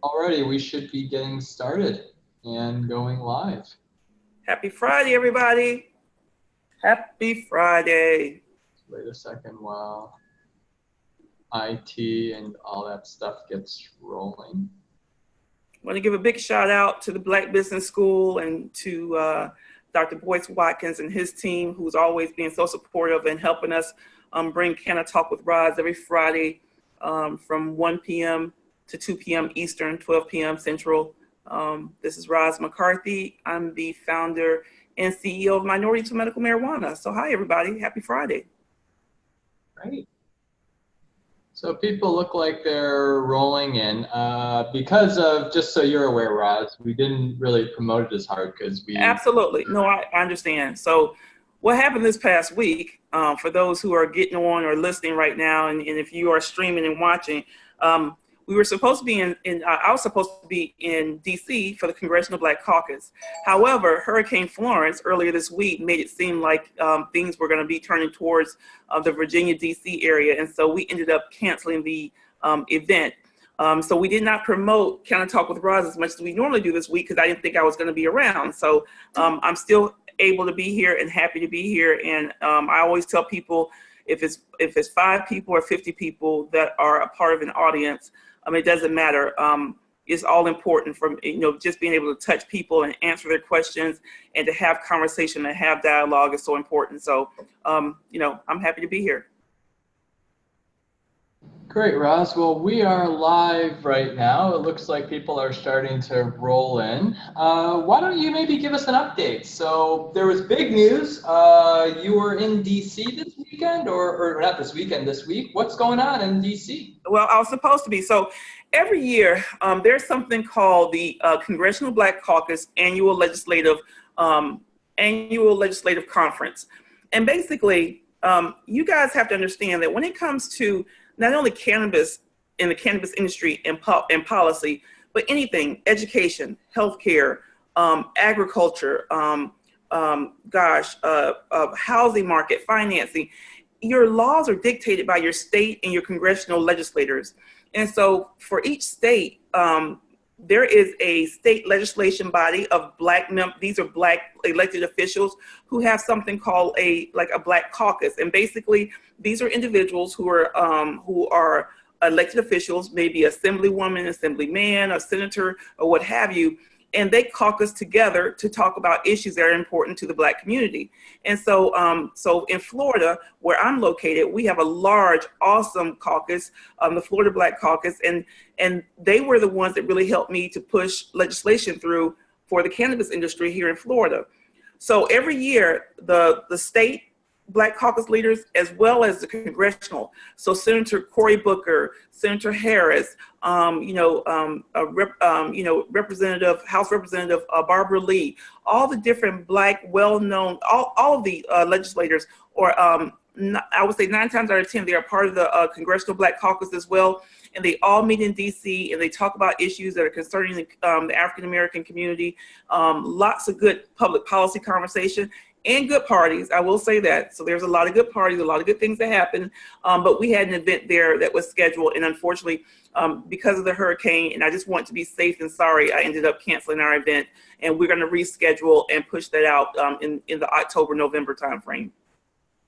Alrighty, we should be getting started and going live. Happy Friday, everybody. Happy Friday. Wait a second while IT and all that stuff gets rolling. I want to give a big shout out to the Black Business School and to Dr. Boyce Watkins and his team, who's always been so supportive and helping us bring CannaTalk with ROZ every Friday from 1 p.m. to 2 p.m. Eastern, 12 p.m. Central. This is ROZ McCarthy. I'm the founder and CEO of Minority to Medical Marijuana. So hi, everybody. Happy Friday. Great. So people look like they're rolling in because of, just so you're aware, Roz, we didn't really promote it as hard because we... Absolutely. No, I understand. So what happened this past week, for those who are getting on or listening right now, and if you are streaming and watching, we were supposed to be I was supposed to be in DC for the Congressional Black Caucus. However, Hurricane Florence earlier this week made it seem like things were going to be turning towards the Virginia, DC area. And so we ended up canceling the event. So we did not promote CannaTalk with ROZ as much as we normally do this week because I didn't think I was going to be around. So I'm still able to be here and happy to be here. And I always tell people if it's 5 people or 50 people that are a part of an audience, it doesn't matter. It's all important from, just being able to touch people and answer their questions and to have conversation and have dialogue is so important. So, I'm happy to be here. Great, Roz. Well, we are live right now. It looks like people are starting to roll in. Why don't you maybe give us an update? So there was big news. You were in DC this weekend, or not this weekend, this week. What's going on in DC? Well, I was supposed to be. So every year there's something called the Congressional Black Caucus Annual Legislative Conference. And basically, you guys have to understand that when it comes to not only cannabis in the cannabis industry and policy, but anything, education, healthcare, agriculture, housing market, financing, your laws are dictated by your state and your congressional legislators. And so for each state, there is a state legislation body of these are Black elected officials who have something called a Black caucus. And basically, these are individuals who are elected officials, maybe assemblywoman, assemblyman, a senator, or what have you. And they caucus together to talk about issues that are important to the Black community. And so, in Florida, where I'm located, we have a large, awesome caucus, the Florida Black Caucus, and they were the ones that really helped me to push legislation through for the cannabis industry here in Florida. So every year, the state Black caucus leaders, as well as the congressional. So Senator Cory Booker, Senator Harris, Representative, House Representative Barbara Lee, all the different Black, well-known, all of the legislators, or I would say 9 times out of 10, they are part of the Congressional Black Caucus as well. And they all meet in DC and they talk about issues that are concerning the African-American community. Lots of good public policy conversation. And good parties, I will say that. So there's a lot of good parties, a lot of good things that happen. But we had an event there that was scheduled, and unfortunately, because of the hurricane, and I just want to be safe and sorry, I ended up canceling our event, and we're going to reschedule and push that out in the October-November timeframe.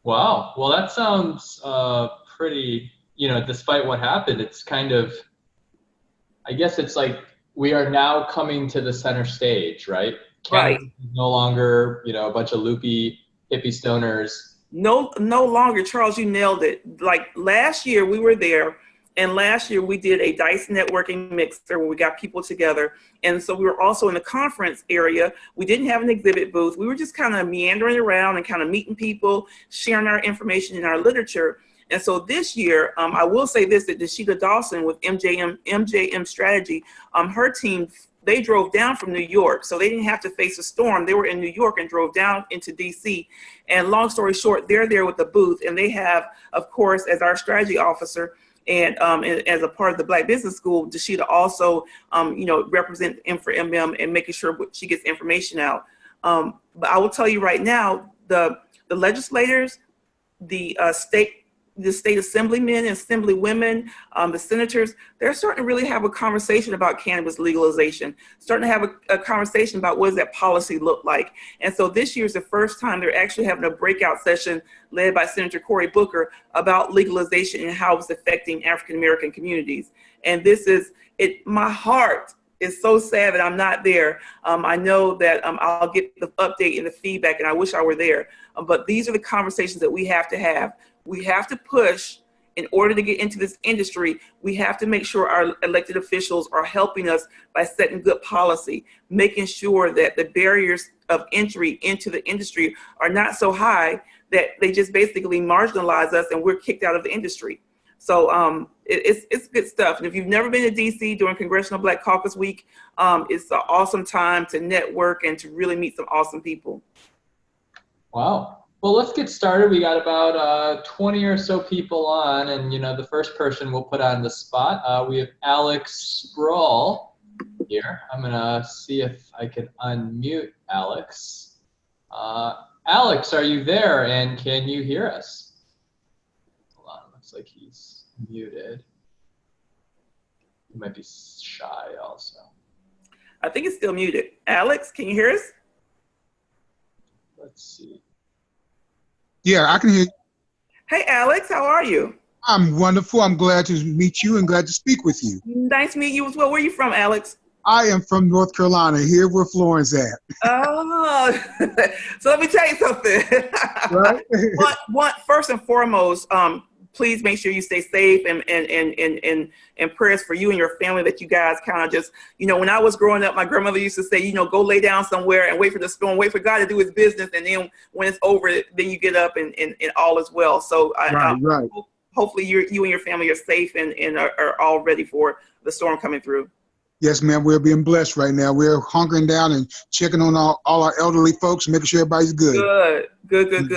Wow. Well, that sounds pretty, despite what happened, it's kind of, I guess it's like we are now coming to the center stage, right? Right. No longer, a bunch of loopy hippie stoners. No longer, Charles, you nailed it. Like last year we were there, and last year we did a Dice networking mixer where we got people together. And so we were also in the conference area. We didn't have an exhibit booth. We were just kind of meandering around and kind of meeting people, sharing our information and our literature. And so this year, I will say this, that Dashita Dawson with MJM Strategy, her team, they drove down from New York, so they didn't have to face a storm. They were in New York and drove down into DC. And long story short, they're there with the booth, and they have, of course, as our strategy officer and as a part of the Black Business School, Dashita also, represent M for MM and making sure she gets information out. But I will tell you right now, the legislators, the state the state assemblymen and assemblywomen, the senators, they're starting to really have a conversation about cannabis legalization, starting to have a conversation about what does that policy look like. And so this year is the first time they're actually having a breakout session led by Senator Cory Booker about legalization and how it's affecting African-American communities. And this is it. My heart is so sad that I'm not there. I know that I'll get the update and the feedback, and I wish I were there. But these are the conversations that we have to have. We have to push in order to get into this industry. We have to make sure our elected officials are helping us by setting good policy, making sure that the barriers of entry into the industry are not so high that they just basically marginalize us and we're kicked out of the industry. So it's good stuff. And if you've never been to DC during Congressional Black Caucus Week, it's an awesome time to network and to really meet some awesome people. Wow. Well, let's get started. We got about 20 or so people on, and the first person we'll put on the spot. We have Alex Sproul here. I'm gonna see if I can unmute Alex. Alex, are you there, and can you hear us? Looks like he's muted. He might be shy also. I think it's still muted. Alex, can you hear us? Let's see. Yeah, I can hear you. Hey, Alex, how are you? I'm wonderful. I'm glad to meet you and glad to speak with you. Nice to meet you as well. Where are you from, Alex? I am from North Carolina, here where Florence at. Oh, so let me tell you something. Right? First and foremost, please make sure you stay safe and prayers for you and your family that you guys kind of just, when I was growing up, my grandmother used to say, go lay down somewhere and wait for the storm, wait for God to do his business. And then when it's over, then you get up and all is well. So right. Hopefully you and your family are safe and are all ready for the storm coming through. Yes, ma'am. We're being blessed right now. We're hunkering down and checking on all our elderly folks, making sure everybody's good. Good.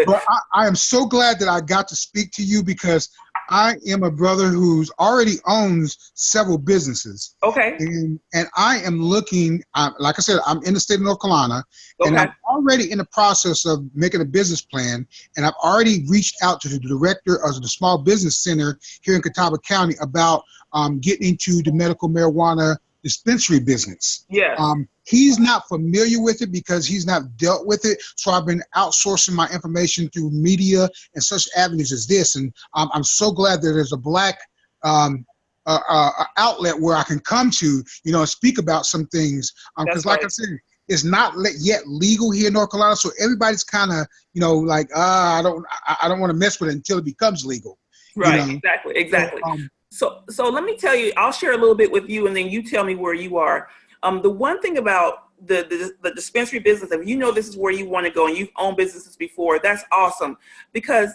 But I am so glad that I got to speak to you because I am a brother who's already owns several businesses. Okay. And I am looking, like I said, I'm in the state of North Carolina, and I'm already in the process of making a business plan, and I've already reached out to the director of the Small Business Center here in Catawba County about getting into the medical marijuana dispensary business. Yeah. He's not familiar with it because he's not dealt with it. So I've been outsourcing my information through media and such avenues as this. And I'm so glad that there's a Black outlet where I can come to, and speak about some things. Because like I said, it's not yet legal here in North Carolina. So everybody's kind of, like, I don't want to mess with it until it becomes legal. Right. Exactly. So let me tell you, I'll share a little bit with you and then you tell me where you are. The one thing about the dispensary business, if this is where you want to go and you've owned businesses before, that's awesome. Because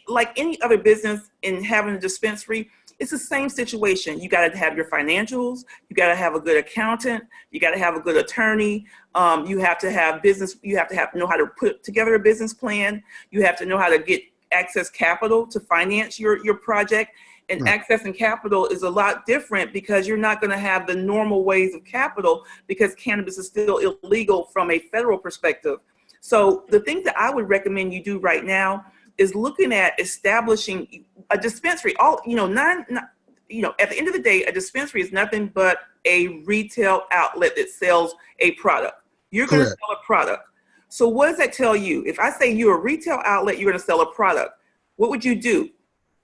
like any other business in having a dispensary, it's the same situation. You got to have your financials. You got to have a good accountant. You got to have a good attorney. You have to have business. You have to know how to put together a business plan. You have to know how to get access capital to finance your project. And accessing capital is a lot different because you're not going to have the normal ways of capital because cannabis is still illegal from a federal perspective. So the thing that I would recommend you do right now is looking at establishing a dispensary. At the end of the day, a dispensary is nothing but a retail outlet that sells a product. You're going to sell a product. So what does that tell you? If I say you're a retail outlet, you're going to sell a product. What would you do?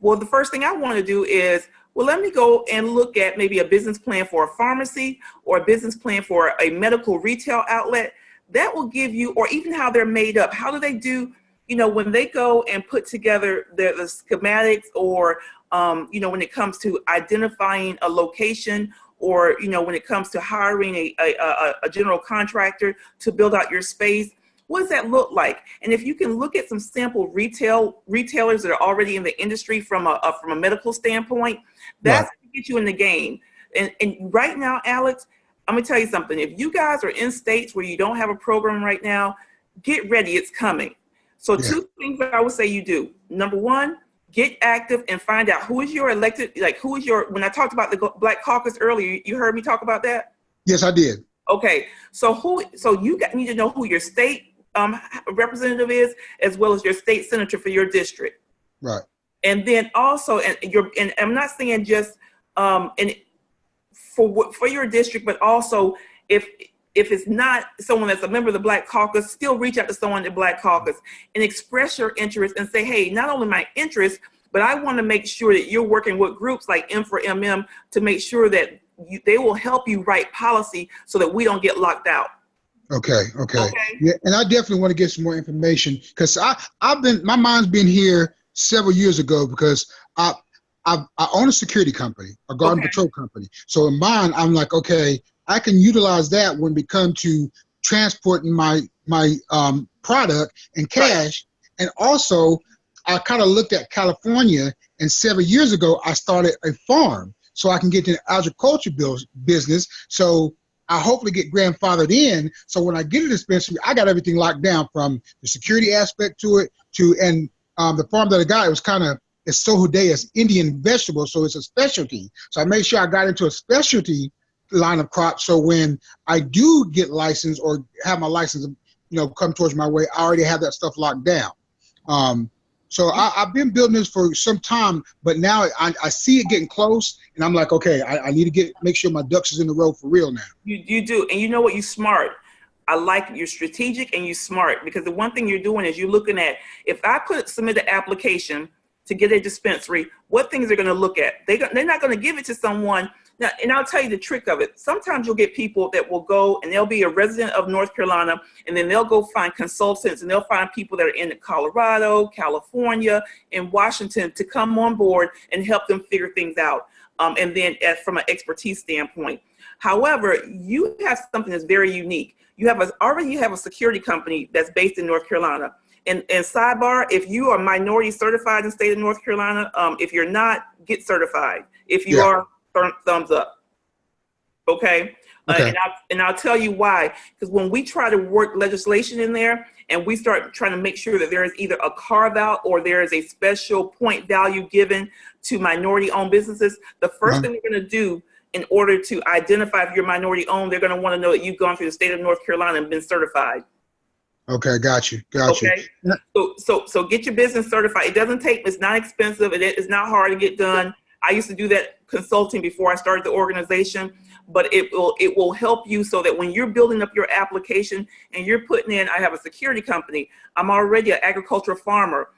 Well, the first thing I want to do is, let me go and look at maybe a business plan for a pharmacy or a business plan for a medical retail outlet. That will give you, or even how they're made up. How do they do, when they go and put together the schematics or, when it comes to identifying a location or, when it comes to hiring a general contractor to build out your space. What does that look like? And if you can look at some sample retailers that are already in the industry from a medical standpoint, that's going to get you in the game. And right now, Alex, I'm going to tell you something. If you guys are in states where you don't have a program right now, get ready. It's coming. So two things I would say you do. Number one, get active and find out who is your elected, when I talked about the Black Caucus earlier, you heard me talk about that? Yes, I did. Okay. So you need to know who your state representative is, as well as your state senator for your district. Right. And then also, and I'm not saying just and for your district, but also if it's not someone that's a member of the Black Caucus, still reach out to someone in the Black Caucus and express your interest and say, hey, not only my interest, but I want to make sure that you're working with groups like M for MM to make sure that they will help you write policy so that we don't get locked out. Okay. Yeah, and I definitely want to get some more information because my mind's been here several years ago because I own a security company, a garden patrol company. So in mine, I'm like, okay, I can utilize that when we come to transporting my product and cash. Right. And also, I kind of looked at California, and 7 years ago, I started a farm so I can get to the agriculture business. So I hopefully get grandfathered in. So when I get a dispensary, I got everything locked down from the security aspect to it and the farm that I got, it was kind of, it's sohudea, it's Indian vegetable, so it's a specialty. So I made sure I got into a specialty line of crops. So when I do get licensed or have my license, come towards my way, I already have that stuff locked down. So I've been building this for some time, but now I see it getting close, and I'm like, okay, I need to make sure my ducks is in the row for real now. You do, and you know what? You smart. I like it. You're strategic and you smart, because the one thing you're doing is you're looking at, if I submit an application to get a dispensary, what things they're going to look at. They're not going to give it to someone. Now, and I'll tell you the trick of it. Sometimes you'll get people that will go and they'll be a resident of North Carolina, and then they'll go find consultants and they'll find people that are in Colorado, California, and Washington to come on board and help them figure things out. And then from an expertise standpoint. However, you have something that's very unique. You already have a security company that's based in North Carolina. And sidebar, if you are minority certified in the state of North Carolina, if you're not, get certified. If you are, thumbs up. Okay. And I'll tell you why. Because when we try to work legislation in there and we start trying to make sure that there is either a carve out or there is a special point value given to minority owned businesses, the first thing they're going to do in order to identify if you're minority owned, they're going to want to know that you've gone through the state of North Carolina and been certified. Okay, got you. Okay, so get your business certified. It doesn't take, it's not expensive. It's not hard to get done. I used to do that consulting before I started the organization, but it will help you so that when you're building up your application and you're putting in, I have a security company, I'm already an agricultural farmer.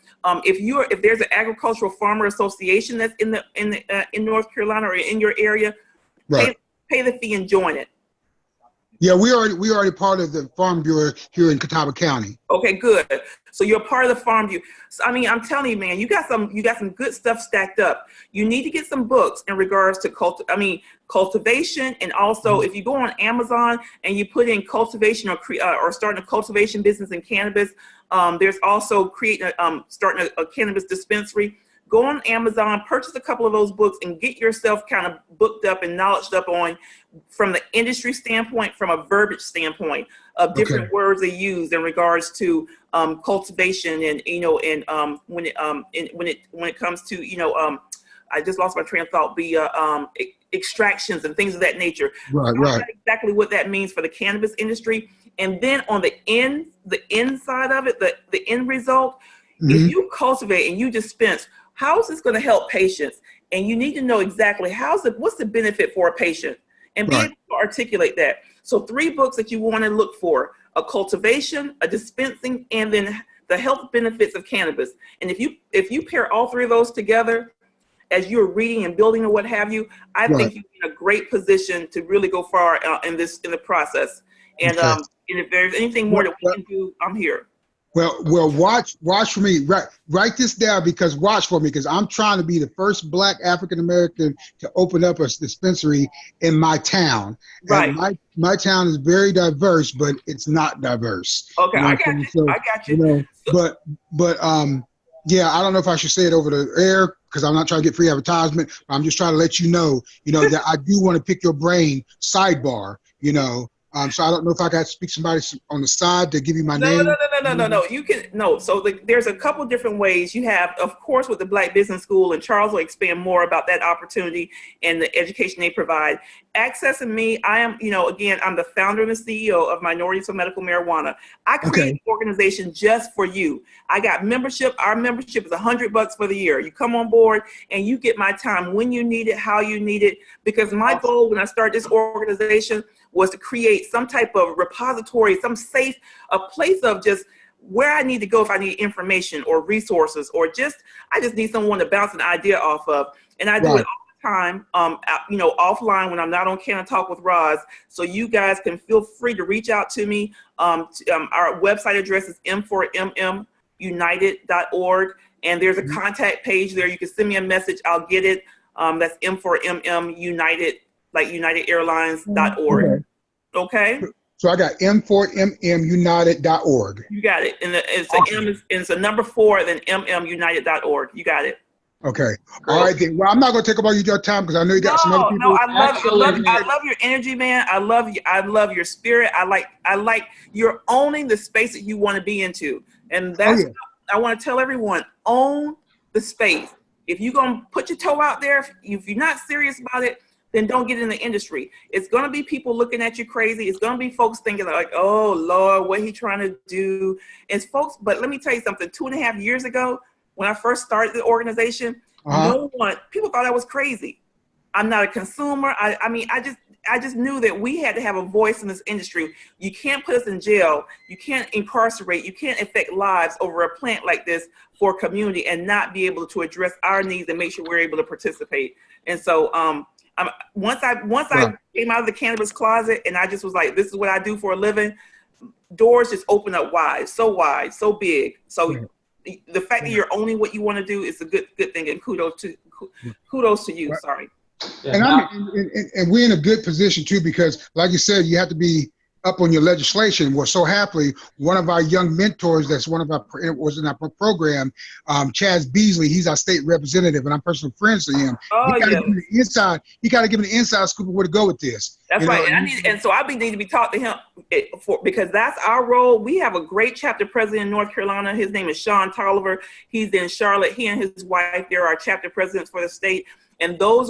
If there's an agricultural farmer association that's in North Carolina or in your area, pay the fee and join it. Yeah, we already part of the Farm Bureau here in Catawba County. Okay, good. So you're part of the Farm Bureau. So, I mean, I'm telling you, man, you got some good stuff stacked up. You need to get some books in regards to cultivation, and also if you go on Amazon and you put in cultivation or starting a cultivation business in cannabis, there's also starting a cannabis dispensary. Go on Amazon, purchase a couple of those books, and get yourself kind of booked up and knowledged up on, from the industry standpoint, from a verbiage standpoint of different words they use in regards to cultivation, and when it comes to I just lost my train of thought. Extractions and things of that nature. Right. Exactly what that means for the cannabis industry, and then on the inside of it, the end result, if you cultivate and you dispense, how is this going to help patients? And you need to know exactly what's the benefit for a patient, and be able to articulate that. So 3 books that you want to look for: a cultivation, a dispensing, and then the health benefits of cannabis. And if you pair all 3 of those together as you're reading and building or what have you, I think you're in a great position to really go far in the process. And and if there's anything more that we can do, I'm here. Well, watch for me. Write this down, because watch for me, because I'm trying to be the first Black African American to open up a dispensary in my town. Right. And my town is very diverse, but it's not diverse. Okay, I got you. So, I got you. But yeah, I don't know if I should say it over the air, because I'm not trying to get free advertisement. I'm just trying to let you know that I do want to pick your brain. Sidebar, so I don't know if I got to speak to somebody on the side to give you my name. No. You can no. So there's a couple different ways. You have, of course, with the Black Business School, and Charles will expand more about that opportunity and the education they provide. accessing me, I am, again, I'm the founder and the CEO of Minorities for Medical Marijuana. I created an organization just for you. I got membership. Our membership is $100 for the year. You come on board and you get my time when you need it, how you need it. Because my goal when I started this organization was to create some type of repository, some safe, a place of just where I need to go if I need information or resources, or I just need someone to bounce an idea off of. And I do it all the time, offline when I'm not on CannaTalk with ROZ. So you guys can feel free to reach out to me. Our website address is m4mmunited.org. And there's a contact page there. You can send me a message. I'll get it. That's m4mmunited, like UnitedAirlines.org. Okay. So I got m4mmunited.org. You got it. And it's a number 4, then mmunited.org. You got it. Okay. Great. All right, then. Well, I'm not going to take up all your time because I know you got some other people. No, I love your energy, man. I love you. I love your spirit. I like you're owning the space that you want to be into. And that's I want to tell everyone, own the space. If you're going to put your toe out there, if you're not serious about it, then don't get in the industry. It's going to be people looking at you crazy. It's going to be folks thinking like, oh, Lord, what he trying to do? It's folks, but let me tell you something. 2.5 years ago, when I first started the organization, people thought I was crazy. I'm not a consumer. I just knew that we had to have a voice in this industry. You can't put us in jail. You can't incarcerate. You can't affect lives over a plant like this for a community and not be able to address our needs and make sure we're able to participate. And so, once I came out of the cannabis closet and I just was like, this is what I do for a living, doors just open up wide, so big. So the fact that you're owning what you want to do is a good thing, and kudos to you. Sorry. Yeah. And we're in a good position too, because like you said, you have to be up on your legislation. Well, so happily, one of our young mentors was in our program, Chaz Beasley, he's our state representative, and I'm personal friends to him. He got to give me the inside scoop of where to go with this. That's right. And so I need to be taught to him because that's our role. We have a great chapter president in North Carolina. His name is Sean Tolliver. He's in Charlotte. He and his wife, they're our chapter presidents for the state. And those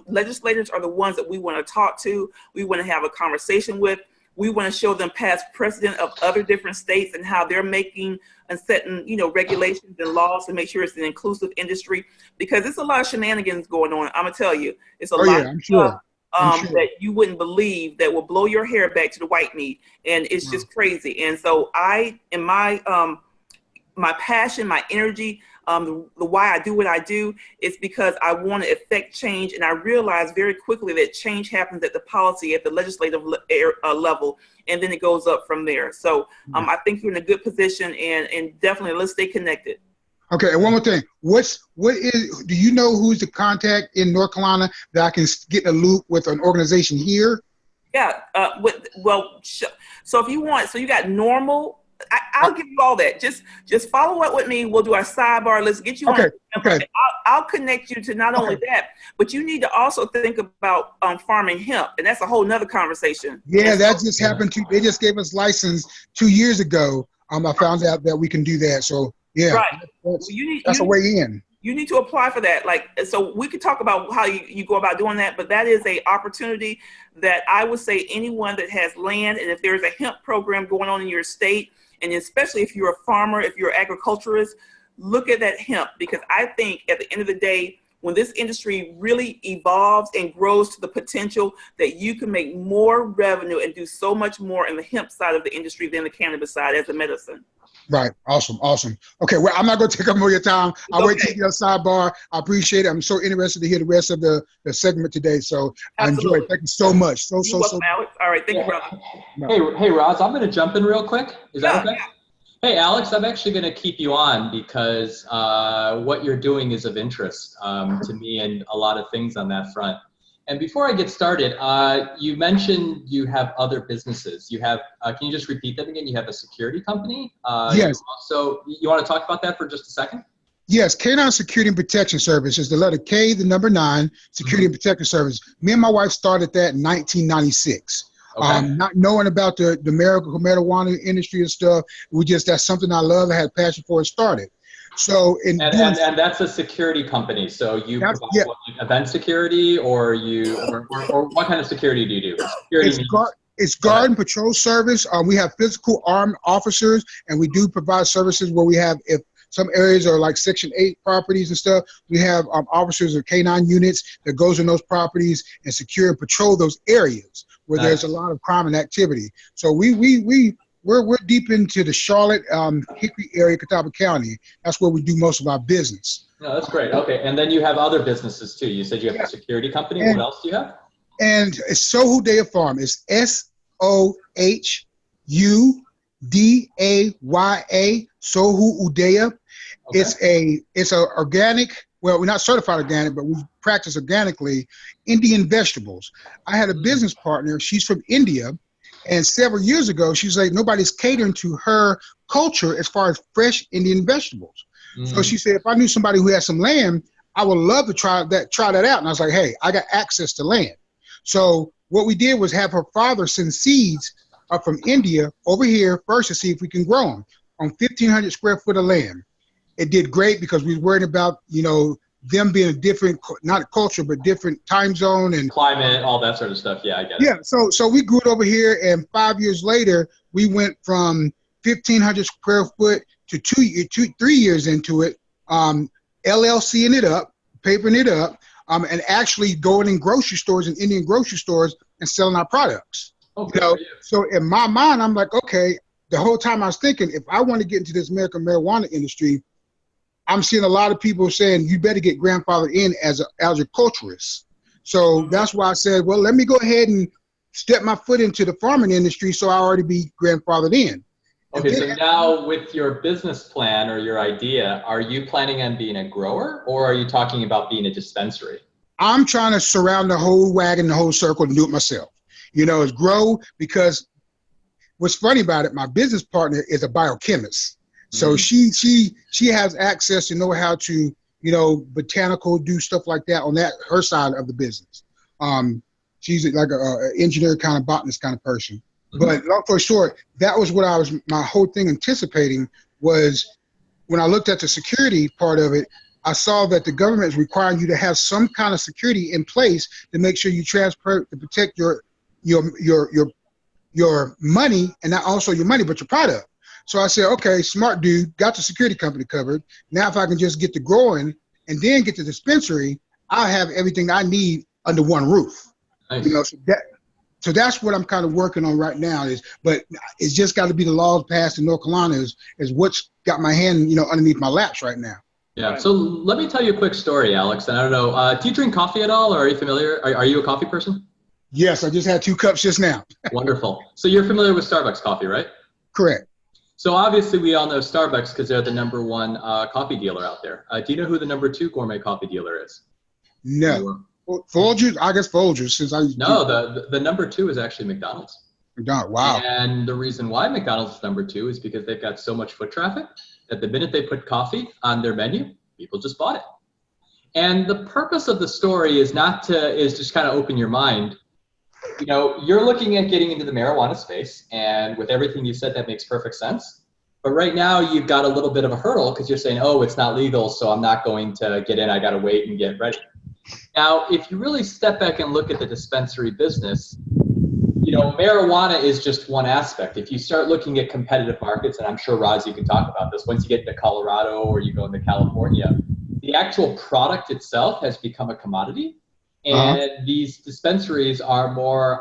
legislators are the ones that we want to talk to. We want to have a conversation with. We want to show them past precedent of other different states and how they're making and setting, regulations and laws to make sure it's an inclusive industry, because it's a lot of shenanigans going on. I'm gonna tell you, it's a lot of stuff that you wouldn't believe that will blow your hair back to the white meat, and it's just crazy. And so my passion, my energy, the why I do what I do is because I want to affect change. And I realize very quickly that change happens at the policy, at the legislative level, and then it goes up from there. So I think you're in a good position, and definitely let's stay connected. Okay, and one more thing. Do you know who's the contact in North Carolina that I can get in a loop with an organization here? Yeah, so if you want, so you got normal, I'll give you all that. Just follow up with me. We'll do our sidebar. Let's get you on. Okay. I'll connect you to not only that, but you need to also think about farming hemp, and that's a whole nother conversation. Yeah, that just happened too. They just gave us license 2 years ago. I found out that we can do that. So yeah, that's a way in. You need to apply for that. So we could talk about how you go about doing that, but that is a opportunity that I would say anyone that has land, and if there's a hemp program going on in your state, and especially if you're a farmer, if you're an agriculturist, look at that hemp, because I think at the end of the day, when this industry really evolves and grows to the potential that you can make more revenue and do so much more in the hemp side of the industry than the cannabis side as a medicine. Right. Awesome. Okay. Well, I'm not going to take up more of your time. I'll wait to your sidebar. I appreciate it. I'm so interested to hear the rest of the segment today. So I enjoy it. Thank you so much. So Alex. All right. Thank you, brother. Hey, Roz, I'm going to jump in real quick. Is that okay? Yeah. Hey, Alex, I'm actually going to keep you on because what you're doing is of interest to me and a lot of things on that front. And before I get started, you mentioned you have other businesses. You have, can you just repeat that again? You have a security company? Yes. So you want to talk about that for just a second? Yes, K9 Security and Protection Service is the letter K, the number 9, Security and Protection Service. Me and my wife started that in 1996. Okay. Not knowing about the medical marijuana industry and stuff, that's something I love. I had passion for and started. So and that's a security company. So you provide what, like event security, or or what kind of security do you do? Security it's guard and patrol service. We have physical armed officers, and we do provide services where we have, if some areas are like Section 8 properties and stuff, we have officers or K9 units that goes in those properties and secure and patrol those areas where there's a lot of crime and activity. So we're deep into the Charlotte, Hickory area, Catawba County. That's where we do most of our business. No, that's great. Okay, and then you have other businesses too. You said you have a security company. What else do you have? And it's Sohu Udaya Farm. It's SOHUDAYA, Sohu Udaya. Okay. It's a organic. Well, we're not certified organic, but we practice organically Indian vegetables. I had a business partner. She's from India. And several years ago, she was like, nobody's catering to her culture as far as fresh Indian vegetables. So she said, if I knew somebody who had some land, I would love to try that out. And I was like, hey, I got access to land. So what we did was have her father send seeds up from India over here first to see if we can grow them on 1,500 square foot of land. It did great because we were worried about, them being a different, not culture, but different time zone and climate, all that sort of stuff. Yeah, I get it. Yeah, so we grew it over here, and 5 years later, we went from 1,500 square foot to 3 years into it, LLCing it up, papering it up, and actually going in grocery stores and Indian grocery stores and selling our products. Okay. So in my mind, I'm like, okay, the whole time I was thinking, if I want to get into this American marijuana industry, I'm seeing a lot of people saying you better get grandfathered in as a agriculturist. So that's why I said, well, let me go ahead and step my foot into the farming industry so I already be grandfathered in. Okay, so now with your business plan or your idea, are you planning on being a grower, or are you talking about being a dispensary? I'm trying to surround the whole wagon, the whole circle, and do it myself. It's grow, because what's funny about it, my business partner is a biochemist. So she has access to know how to, botanical, do stuff like that on her side of the business. She's like an engineer kind of botanist kind of person. But long story short, that was what my whole thing anticipating was when I looked at the security part of it, I saw that the government is requiring you to have some kind of security in place to make sure you transfer to protect your money, and not also your money, but your product. So I said, okay, smart dude, got the security company covered. Now if I can just get the growing and then get the dispensary, I'll have everything I need under one roof. Nice. So that's what I'm kind of working on right now but it's just got to be the laws passed in North Carolina is what's got my hand, underneath my laps right now. Yeah. So let me tell you a quick story, Alex. And I don't know, do you drink coffee at all, or are you familiar? Are you a coffee person? Yes, I just had 2 cups just now. Wonderful. So you're familiar with Starbucks coffee, right? Correct. So obviously we all know Starbucks because they're the #1 coffee dealer out there. Do you know who the #2 gourmet coffee dealer is? No. Folgers? I guess Folgers. No, the #2 is actually McDonald's. McDonald's, wow. And the reason why McDonald's is #2 is because they've got so much foot traffic that the minute they put coffee on their menu, people just bought it. And the purpose of the story is just kind of open your mind. You're looking at getting into the marijuana space, and with everything you said, that makes perfect sense. But right now, you've got a little bit of a hurdle because you're saying, oh, it's not legal, so I'm not going to get in. I got to wait and get ready. Now, if you really step back and look at the dispensary business, marijuana is just one aspect. If you start looking at competitive markets, and I'm sure, ROZ, you can talk about this, once you get to Colorado or you go into California, the actual product itself has become a commodity. And these dispensaries are more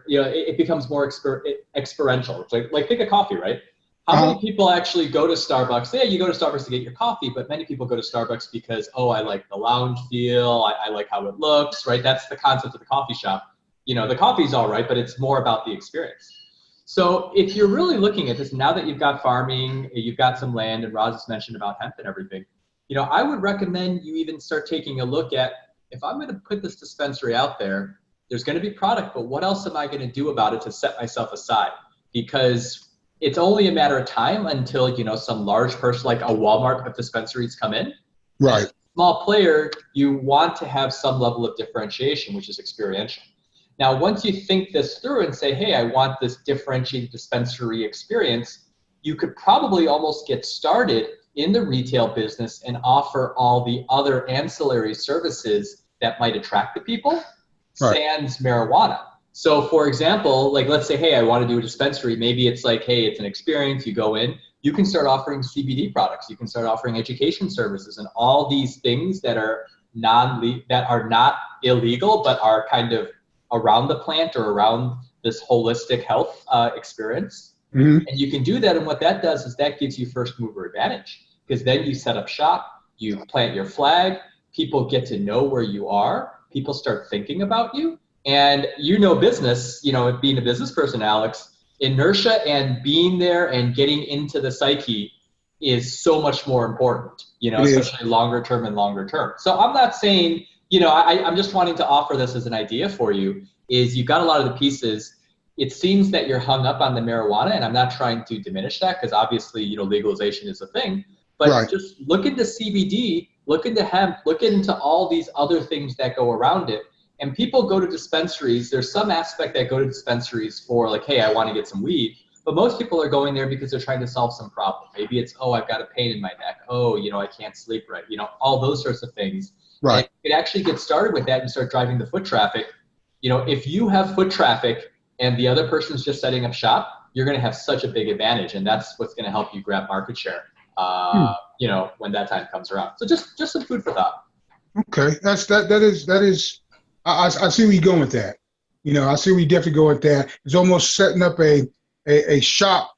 it becomes more experiential. Like think of coffee, right? How many people actually go to Starbucks? Yeah, you go to Starbucks to get your coffee, but many people go to Starbucks because, I like the lounge feel, I like how it looks, right? That's the concept of the coffee shop. The coffee's all right, but it's more about the experience. So if you're really looking at this, now that you've got farming, you've got some land, and ROZ has mentioned about hemp and everything, I would recommend you even start taking a look at, if I'm going to put this dispensary out there, there's going to be product, but what else am I going to do about it to set myself aside? Because it's only a matter of time until, some large person like a Walmart of dispensaries come in. Right. As a small player, you want to have some level of differentiation, which is experiential. Now, once you think this through and say, hey, I want this differentiated dispensary experience, you could probably almost get started in the retail business and offer all the other ancillary services that might attract the people, sans marijuana. So for example, like let's say, hey, I want to do a dispensary. Maybe it's like, hey, it's an experience. You go in, you can start offering CBD products. You can start offering education services and all these things that are not illegal, but are kind of around the plant or around this holistic health experience. And you can do that. And what that does is that gives you first mover advantage, because then you set up shop, you plant your flag, people get to know where you are, people start thinking about you. And business, being a business person, Alex, inertia and being there and getting into the psyche is so much more important, especially longer term. So I'm not saying, I'm just wanting to offer this as an idea for you, is you've got a lot of the pieces. It seems that you're hung up on the marijuana, and I'm not trying to diminish that, because obviously, legalization is a thing, but just look into CBD, look into hemp, look into all these other things that go around it. And people go to dispensaries. There's some aspect that go to dispensaries for like, hey, I want to get some weed. But most people are going there because they're trying to solve some problem. Maybe it's, oh, I've got a pain in my neck. Oh, I can't sleep right. All those sorts of things. And you could actually get started with that and start driving the foot traffic. If you have foot traffic and the other person's just setting up shop, you're going to have such a big advantage. And that's what's going to help you grab market share, when that time comes around. So just some food for thought. Okay. That is. I see where you're going with that. I see where you definitely go with that. It's almost setting up a shop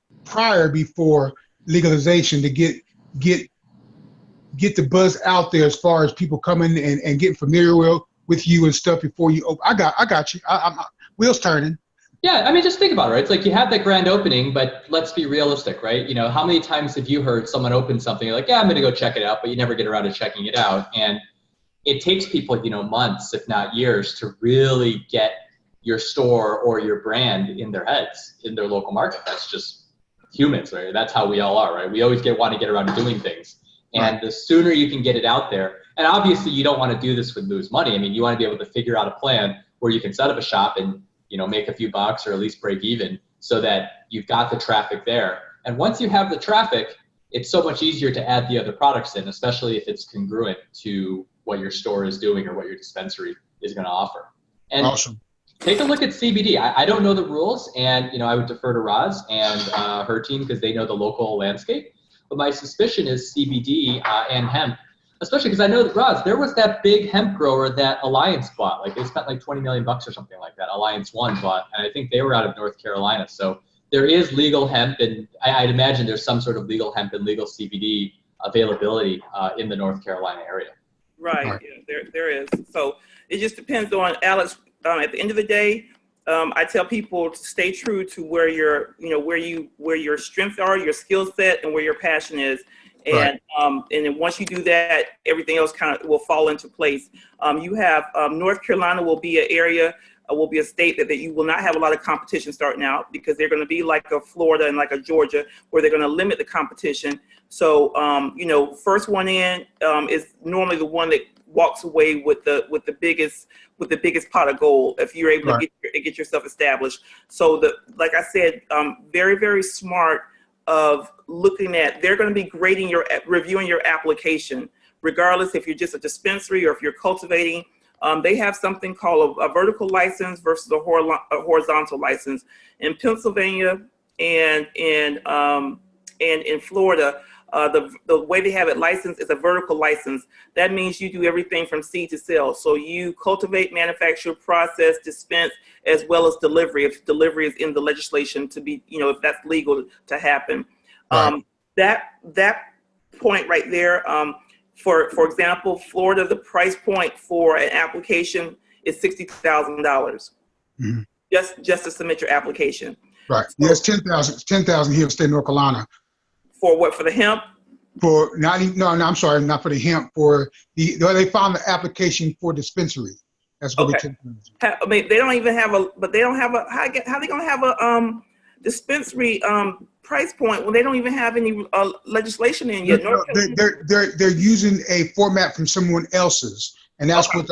before legalization to get the buzz out there as far as people coming and getting familiar with you and stuff before you open. I got you. I'm wheels turning. Yeah, I mean, just think about it, right? It's like you have that grand opening, but let's be realistic, right? How many times have you heard someone open something, you're like, yeah, I'm going to go check it out, but you never get around to checking it out. And it takes people, months, if not years, to really get your store or your brand in their heads, in their local market. That's just humans, right? That's how we all are, right? We always want to get around to doing things. And the sooner you can get it out there, and obviously you don't want to do this with lose money. I mean, you want to be able to figure out a plan where you can set up a shop and, make a few bucks or at least break even, so that you've got the traffic there. And once you have the traffic, it's so much easier to add the other products in, especially if it's congruent to what your store is doing or what your dispensary is going to offer. And awesome. Take a look at CBD. I don't know the rules, and I would defer to ROZ and her team because they know the local landscape. But my suspicion is CBD and hemp, especially because I know that ROZ, there was that big hemp grower that Alliance bought. Like they spent like $20 million or something like that. Alliance One bought, and I think they were out of North Carolina. So there is legal hemp, and I'd imagine there's some sort of legal hemp and legal CBD availability in the North Carolina area. Right. Yeah, there is. So it just depends on, Alex. At the end of the day, I tell people to stay true to where where your strengths are, your skill set, and where your passion is. And and then once you do that, everything else kind of will fall into place. You have North Carolina will be an area, will be a state that you will not have a lot of competition starting out, because they're going to be like a Florida and like a Georgia, where they're going to limit the competition. So first one in is normally the one that walks away with the biggest pot of gold, if you're able to get yourself established. So like I said, very, very smart of looking at, they're going to be reviewing your application, regardless if you're just a dispensary or if you're cultivating. They have something called a vertical license versus a horizontal license. In Pennsylvania and in Florida, the way they have it licensed is a vertical license. That means you do everything from seed to sale. So you cultivate, manufacture, process, dispense, as well as delivery, if delivery is in the legislation to be, if that's legal to happen. That point right there, for example, Florida, the price point for an application is $60,000 just to submit your application. Right. So, yes, 10,000 here in state of North Carolina. For what? For the hemp? I'm sorry, not for the hemp. For they found the application for dispensary. That's going to be 10,000. I mean, they don't even have how they gonna have a dispensary price point when they don't even have any legislation in yet? They're using a format from someone else's, and that's what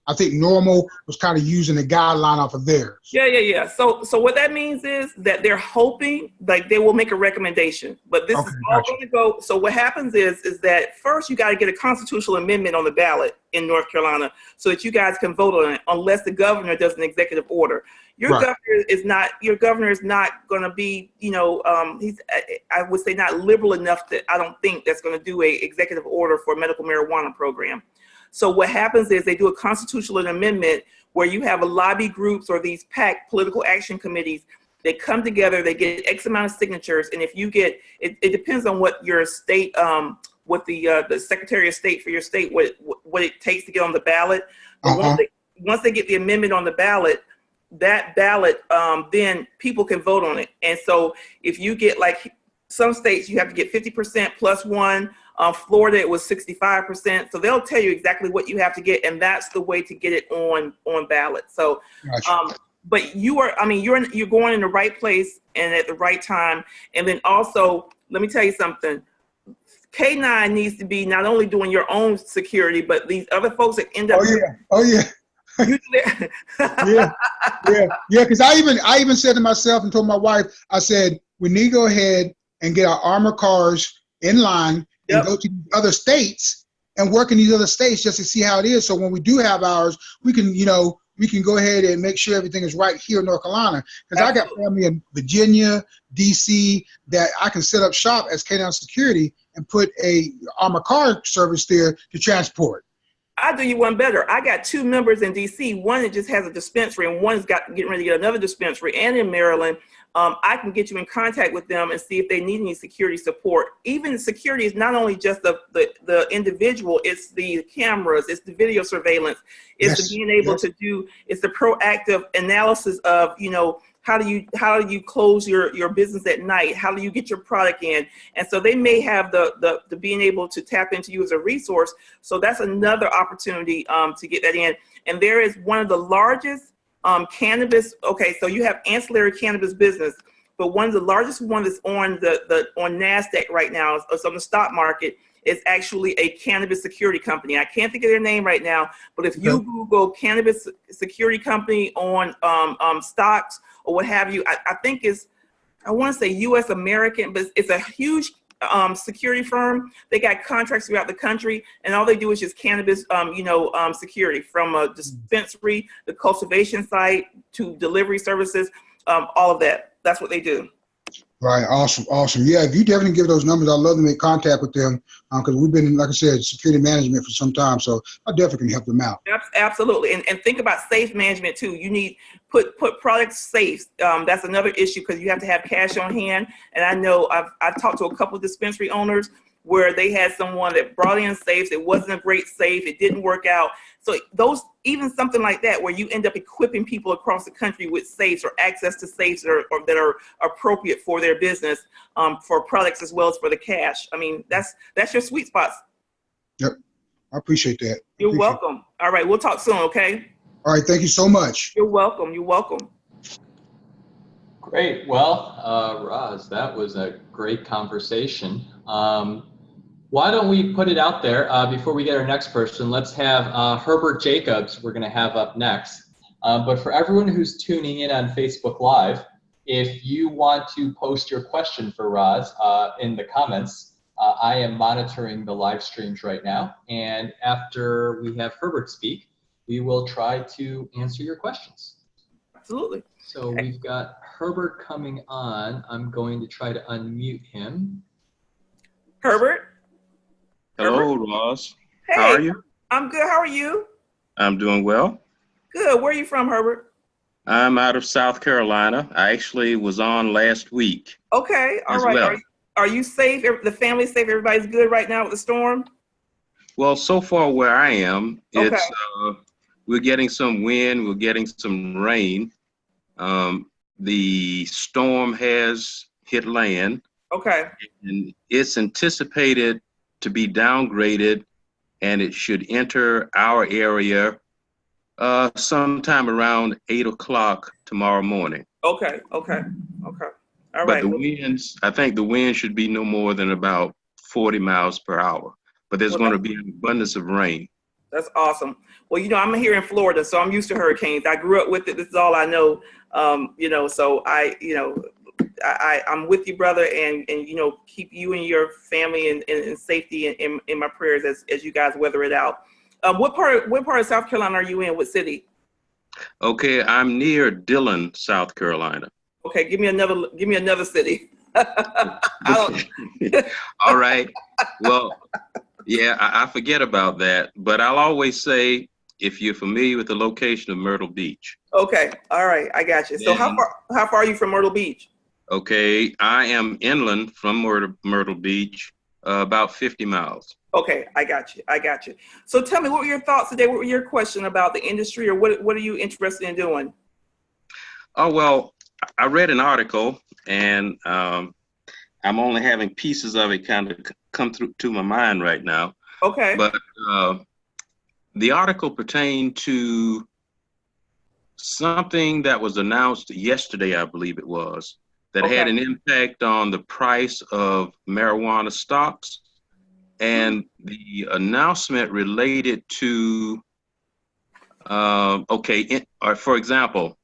I think Normal was kind of using a guideline off of theirs. Yeah. So what that means is that they're hoping like they will make a recommendation, but this is all going to go. So what happens is that first you got to get a constitutional amendment on the ballot in North Carolina so that you guys can vote on it, unless the governor does an executive order. Your governor is not going to be, he's, I would say, not liberal enough that I don't think that's going to do a executive order for a medical marijuana program. So what happens is they do a constitutional amendment where you have a lobby groups or these PAC, political action committees. They come together, they get X amount of signatures, and if you get, it depends on what your state, what the Secretary of State for your state, what it takes to get on the ballot. But once they get the amendment on the ballot, that ballot, then people can vote on it. And so if you get, like, some states you have to get 50% plus one. Florida, it was 65%. So they'll tell you exactly what you have to get, and that's the way to get it on ballot. So, but you're going in the right place and at the right time. And then also, let me tell you something. K9 needs to be not only doing your own security, but these other folks that end up. Oh yeah. Yeah. Because I even said to myself and told my wife, I said, we need to go ahead and get our armored cars in line and go to other states and work in these other states just to see how it is. So when we do have ours, we can go ahead and make sure everything is right here in North Carolina. Because I got family in Virginia, DC, that I can set up shop as K9 security and put a armored car service there to transport. I'll do you one better. I got 2 members in DC. One that just has a dispensary, and one's getting ready to get another dispensary. And in Maryland, I can get you in contact with them and see if they need any security support. Even security is not only just the individual; it's the cameras, it's the video surveillance, it's the being able to do, it's the proactive analysis of, how do you close your business at night? How do you get your product in? And so they may have the being able to tap into you as a resource. So that's another opportunity to get that in. And there is one of the largest cannabis. Okay, so you have ancillary cannabis business, but one of the largest ones that's on on NASDAQ right now, is on the stock market, is actually a cannabis security company. I can't think of their name right now, but if you Google cannabis security company on stocks or what have you, I think I want to say U.S. American, but it's a huge security firm. They got contracts throughout the country, and all they do is just cannabis, security, from a dispensary, the cultivation site, to delivery services, all of that. That's what they do. Right. Awesome. Yeah, if you definitely give those numbers, I'd love to make contact with them, because we've been, like I said, security management for some time, so I definitely can help them out. Absolutely. And think about safe management too. You need put products safe. That's another issue, because you have to have cash on hand. And I know I've talked to a couple of dispensary owners where they had someone that brought in safes. It wasn't a great safe. It didn't work out. So even something like that, where you end up equipping people across the country with safes or access to safes that are appropriate for their business, for products as well as for the cash. I mean, that's your sweet spots. Yep. I appreciate that. You're welcome. All right. We'll talk soon. Okay. All right. Thank you so much. You're welcome. Great. Well, Roz, that was a great conversation. Why don't we put it out there before we get our next person? Let's have Herbert Jacobs we're going to have up next. But for everyone who's tuning in on Facebook Live, if you want to post your question for Roz in the comments, I am monitoring the live streams right now. And after we have Herbert speak, we will try to answer your questions. Absolutely. So we've got Herbert coming on. I'm going to try to unmute him. Herbert? Hello, Roz. Hey, how are you? I'm good. How are you? I'm doing well. Good. Where are you from, Herbert? I'm out of South Carolina. I actually was on last week. Okay. All right. Well. Are you safe? The family's safe? Everybody's good right now with the storm? Well, so far where I am, it's we're getting some wind, we're getting some rain. The storm has hit land. Okay. And it's anticipated to be downgraded, and it should enter our area sometime around 8 o'clock tomorrow morning. Okay. All right. But the winds, I think the wind should be no more than about 40 miles per hour. But there's going to be an abundance of rain. That's awesome. Well, I'm here in Florida, so I'm used to hurricanes. I grew up with it. This is all I know. So I'm with you, brother, and keep you and your family in safety in my prayers as you guys weather it out. What part of South Carolina are you in? What city? Okay, I'm near Dillon, South Carolina. Okay, give me another city. All right. Well, yeah, I forget about that, but I'll always say if you're familiar with the location of Myrtle Beach. Okay, all right, I got you. So how far are you from Myrtle Beach? Okay, I am inland from Myrtle Beach, about 50 miles. Okay, I got you. So tell me, what were your thoughts today? What were your question about the industry, or what are you interested in doing? Oh, well, I read an article, and I'm only having pieces of it kind of come through to my mind right now. Okay. But the article pertained to something that was announced yesterday, I believe it was, that had an impact on the price of marijuana stocks. And the announcement related to, for example,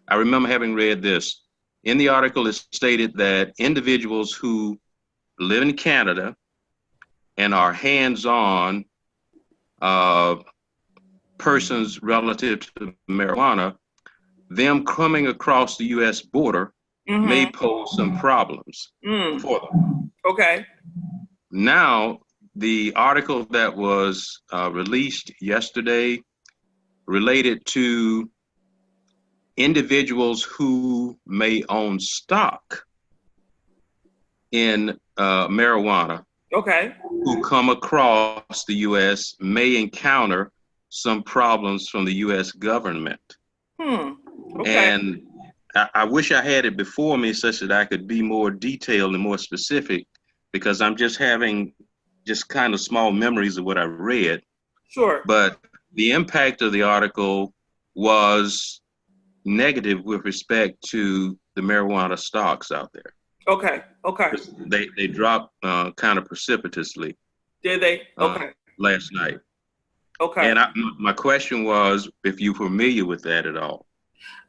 I remember having read this. In the article, it stated that individuals who live in Canada and are hands-on persons relative to marijuana, them coming across the U.S. border may pose some problems for them. Okay. Now, the article that was released yesterday related to individuals who may own stock in marijuana, who come across the U.S. may encounter some problems from the U.S. government. And I wish I had it before me such that I could be more detailed and more specific, because I'm just having kind of small memories of what I read. Sure. But the impact of the article was negative with respect to the marijuana stocks out there. Okay. They dropped kind of precipitously. Did they? Okay. Last night. Okay. And my question was if you're familiar with that at all.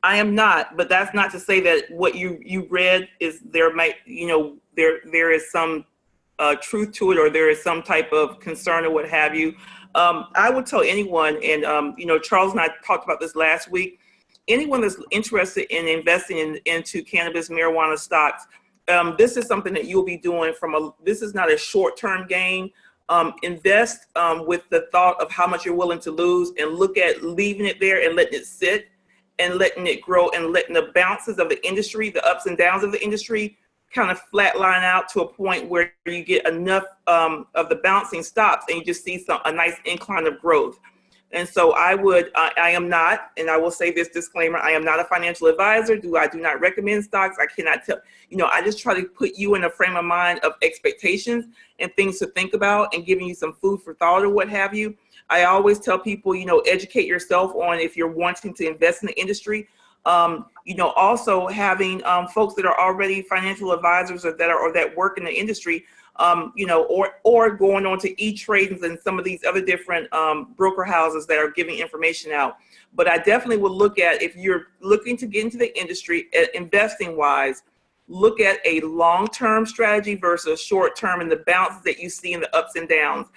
I am not, but that's not to say that what you read is there is some truth to it, or there is some type of concern or what have you. I would tell anyone, and Charles and I talked about this last week, anyone that's interested in investing into cannabis marijuana stocks, this is something that you'll be doing this is not a short-term gain. Invest with the thought of how much you're willing to lose, and look at leaving it there and letting it sit and letting it grow, and letting the bounces of the industry, the ups and downs of the industry, kind of flatline out to a point where you get enough of the bouncing stops and you just see a nice incline of growth. And so I am not, and I will say this disclaimer, I am not a financial advisor. I do not recommend stocks. I cannot tell, I just try to put you in a frame of mind of expectations and things to think about, and giving you some food for thought or what have you. I always tell people, educate yourself on if you're wanting to invest in the industry. Also having folks that are already financial advisors or that work in the industry, or going on to E-Trade and some of these other different broker houses that are giving information out. But I definitely would look at, if you're looking to get into the industry, investing wise, look at a long-term strategy versus short-term, and the bounces that you see in the ups and downs.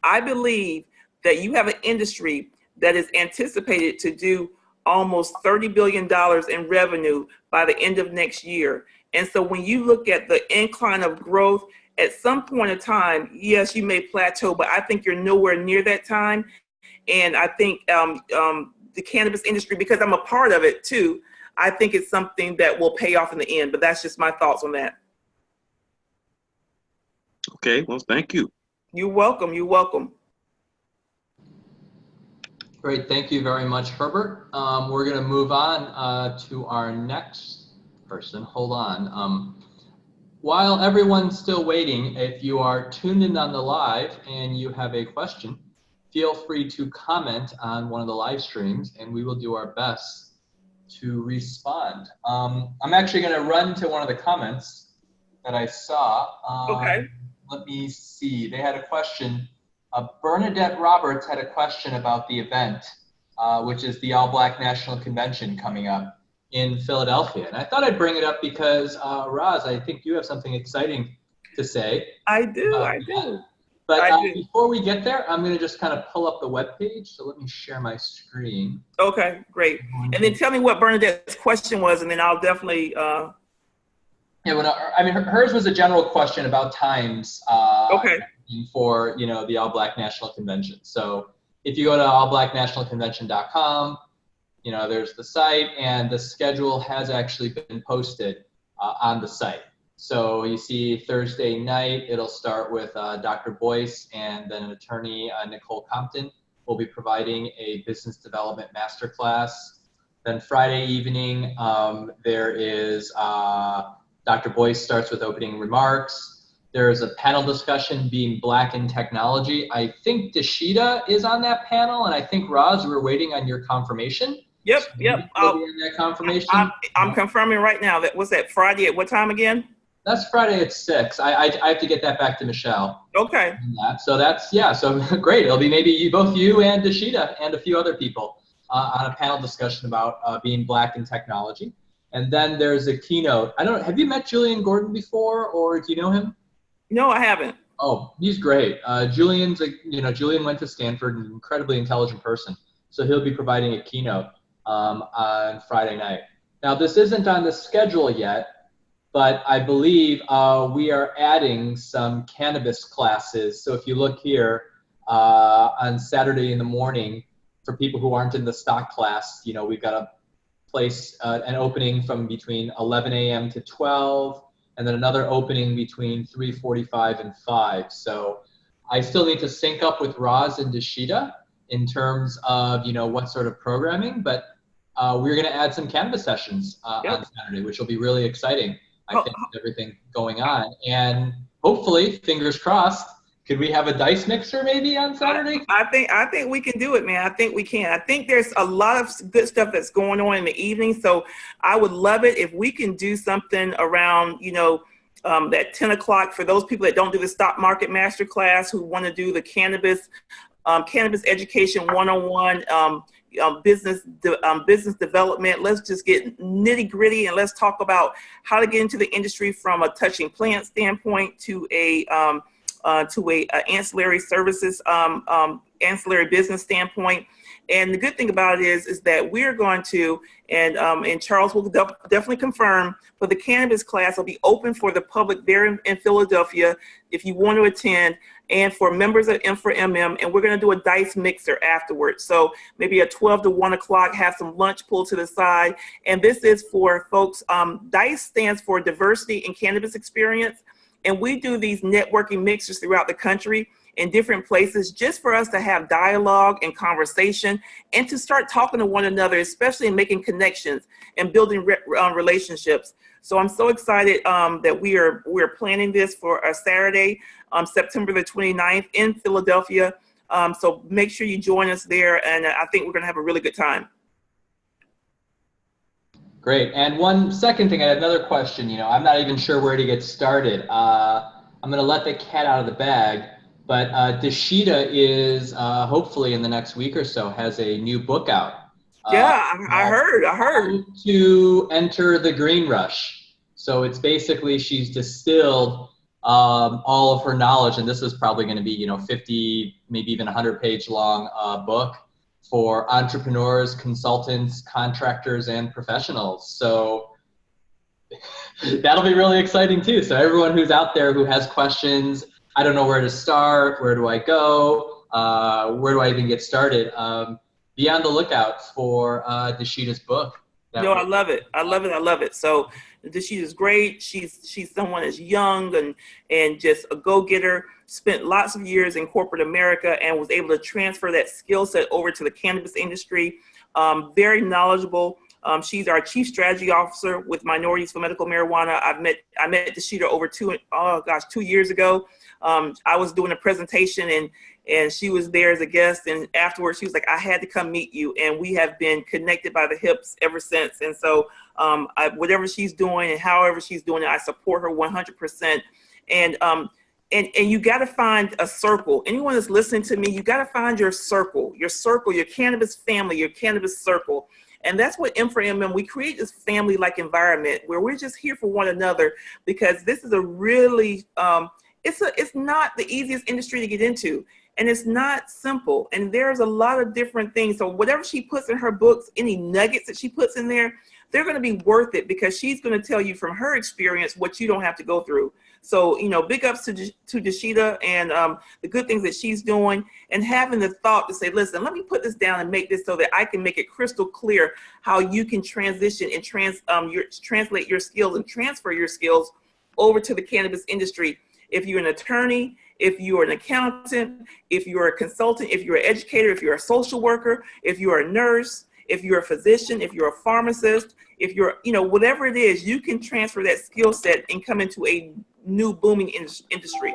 I believe that you have an industry that is anticipated to do almost $30 billion in revenue by the end of next year. And so when you look at the incline of growth, at some point in time, yes, you may plateau, but I think you're nowhere near that time. And I think the cannabis industry, because I'm a part of it too, I think it's something that will pay off in the end. But that's just my thoughts on that. Okay, well, thank you. You're welcome. You're welcome. Great, thank you very much, Herbert. We're going to move on to our next person. Hold on. While everyone's still waiting, if you are tuned in on the live and you have a question, feel free to comment on one of the live streams, and we will do our best to respond. I'm actually going to run to one of the comments that I saw. Okay. Let me see. They had a question. Bernadette Roberts had a question about the event, which is the All Black National Convention coming up in Philadelphia. And I thought I'd bring it up because, Roz, I think you have something exciting to say. I do. But before we get there, I'm going to just kind of pull up the webpage. So let me share my screen. Okay, great. And then tell me what Bernadette's question was, and then I'll definitely. Yeah, well, I mean, hers was a general question about times. Okay. For the All Black National Convention. So if you go to allblacknationalconvention.com, there's the site, and the schedule has actually been posted on the site. So you see Thursday night, it'll start with Dr. Boyce, and then an attorney, Nicole Compton, will be providing a business development masterclass. Then Friday evening, there is Dr. Boyce starts with opening remarks. There's a panel discussion, being Black in technology. I think Deshita is on that panel, and I think Roz, we're waiting on your confirmation. Yep. I'll be in that confirmation. I'm confirming right now. What's that, Friday at what time again? That's Friday at 6. I have to get that back to Michelle. Okay. So that's, so great. It'll be maybe both you and Deshita and a few other people on a panel discussion about being Black in technology. And then there's a keynote. Have you met Julian Gordon before, or do you know him? No, I haven't. Oh, he's great. Julian went to Stanford, an incredibly intelligent person. So he'll be providing a keynote on Friday night. Now, this isn't on the schedule yet, but I believe we are adding some cannabis classes. So if you look here on Saturday in the morning, for people who aren't in the stock class, we've got a place, an opening from between 11 a.m. to 12, and then another opening between 3:45 and 5. So I still need to sync up with Roz and Deshita in terms of, what sort of programming, but we're going to add some cannabis sessions on Saturday, which will be really exciting. I think with everything going on, and hopefully, fingers crossed, could we have a dice mixer maybe on Saturday? I think we can do it, man. I think we can. I think there's a lot of good stuff that's going on in the evening, so I would love it if we can do something around, that 10 o'clock for those people that don't do the stock market master class, who want to do the cannabis education 101. Business development. Let's just get nitty gritty, and let's talk about how to get into the industry from a touching plant standpoint to a ancillary services, ancillary business standpoint. And the good thing about it is that we're going to, and Charles will definitely confirm, but the cannabis class will be open for the public there in Philadelphia if you want to attend, and for members of M4MM, and we're going to do a dice mixer afterwards. So maybe at 12 to 1 o'clock, have some lunch pulled to the side. And this is for folks, DICE stands for Diversity in Cannabis Experience. And we do these networking mixers throughout the country in different places, just for us to have dialogue and conversation, and to start talking to one another, especially in making connections and building relationships. So I'm so excited that we're planning this for a Saturday, September the 29th in Philadelphia. So make sure you join us there, and I think we're going to have a really good time. Great. And one second thing, I had another question. I'm not even sure where to get started. I'm going to let the cat out of the bag, but Deshita is hopefully in the next week or so has a new book out. I heard. To enter the green rush. So it's basically, she's distilled all of her knowledge, and this is probably going to be 50, maybe even 100-page long book for entrepreneurs, consultants, contractors, and professionals. So that'll be really exciting too. So everyone who's out there who has questions, I don't know where to start, where do I go, where do I even get started? Be on the lookout for Deshita's book. I love it. So Deshita's great. She's someone that's young and just a go-getter, spent lots of years in corporate America and was able to transfer that skill set over to the cannabis industry. Very knowledgeable. She's our chief strategy officer with Minorities for Medical Marijuana. I met Deshita over 2 years ago. I was doing a presentation and she was there as a guest, and afterwards she was like, I had to come meet you, and we have been connected by the hips ever since. And so whatever she's doing and however she's doing it, I support her 100%. And and you got to find a circle. Anyone that's listening to me, you got to find your circle, your cannabis family, your cannabis circle. And that's what M4MM, we create this family-like environment where we're just here for one another, because this is a really, it's not the easiest industry to get into, and it's not simple. And there's a lot of different things. So whatever she puts in her books, any nuggets that she puts in there, they're going to be worth it, because she's going to tell you from her experience what you don't have to go through. So, you know, big ups to Deshita and the good things that she's doing, and having the thought to say, listen, let me put this down and make this so that I can make it crystal clear how you can transition and translate your skills and transfer your skills over to the cannabis industry. If you're an attorney, if you're an accountant, if you're a consultant, if you're an educator, if you're a social worker, if you're a nurse, if you're a physician, if you're a pharmacist, if you're, you know, whatever it is, you can transfer that skill set and come into a new booming industry.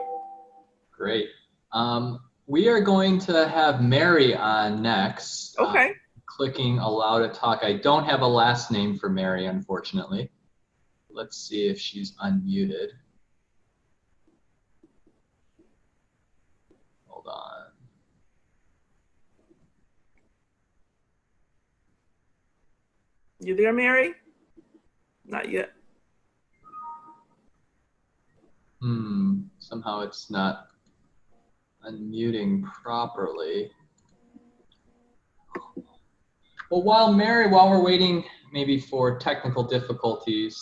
Great. We are going to have Mary on next. Okay. Clicking allow to talk. I don't have a last name for Mary, unfortunately. Let's see if she's unmuted. Hold on. You there, Mary? Not yet. Somehow it's not unmuting properly. Well, while we're waiting maybe for technical difficulties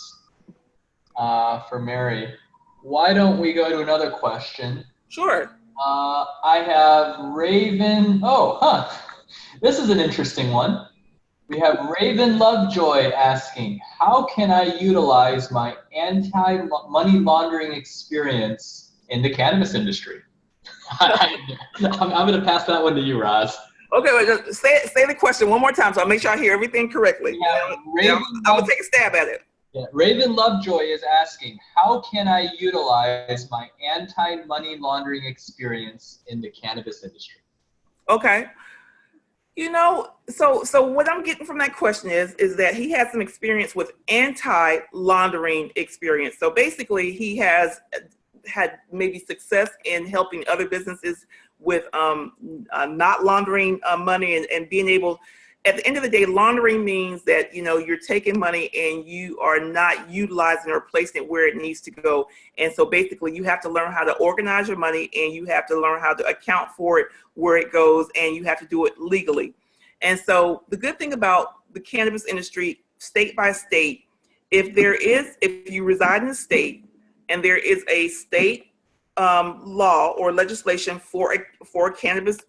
for Mary, why don't we go to another question? Sure. I have Raven. This is an interesting one. We have Raven Lovejoy asking, how can I utilize my anti-money laundering experience in the cannabis industry? I'm going to pass that one to you, Roz. Okay, well, just say the question one more time so I'll make sure I hear everything correctly. I'm going to take a stab at it. Yeah, Raven Lovejoy is asking, how can I utilize my anti-money laundering experience in the cannabis industry? Okay. You know, so what I'm getting from that question is that he has some experience with anti-laundering experience. So basically, he has had maybe success in helping other businesses with not laundering money and being able. At the end of the day, laundering means that, you know, you're taking money and you are not utilizing or placing it where it needs to go. And so basically you have to learn how to organize your money, and you have to learn how to account for it where it goes, and you have to do it legally. And so the good thing about the cannabis industry, state by state, if you reside in a state and there is a state law or legislation for a cannabis,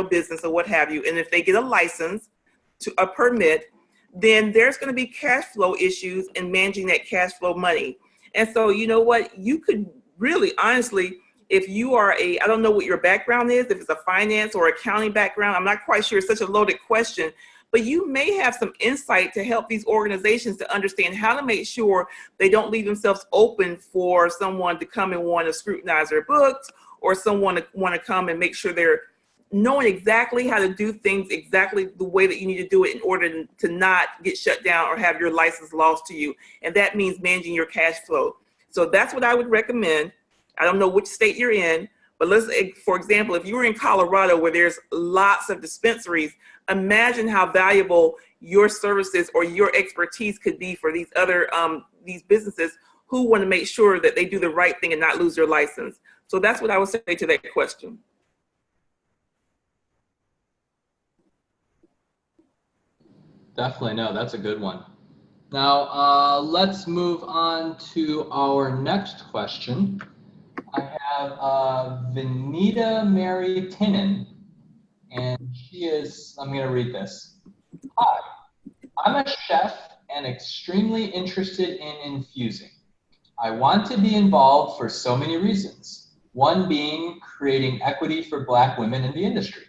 business or what have you, and if they get a license, to a permit, then there's going to be cash flow issues in managing that cash flow money. And so, you know what, you could really, honestly, if you are I don't know what your background is, if it's a finance or accounting background, I'm not quite sure, it's such a loaded question, but you may have some insight to help these organizations to understand how to make sure they don't leave themselves open for someone to come and want to scrutinize their books, or someone to want to come and make sure they're knowing exactly how to do things exactly the way that you need to do it in order to not get shut down or have your license lost to you. And that means managing your cash flow. So that's what I would recommend. I don't know which state you're in, but for example, if you were in Colorado where there's lots of dispensaries, imagine how valuable your services or your expertise could be for these other these businesses who want to make sure that they do the right thing and not lose their license. So that's what I would say to that question. Definitely, no, that's a good one. Now, let's move on to our next question. I have Vanita Mary Tinnen, and I'm going to read this. Hi, I'm a chef and extremely interested in infusing. I want to be involved for so many reasons, one being creating equity for Black women in the industry.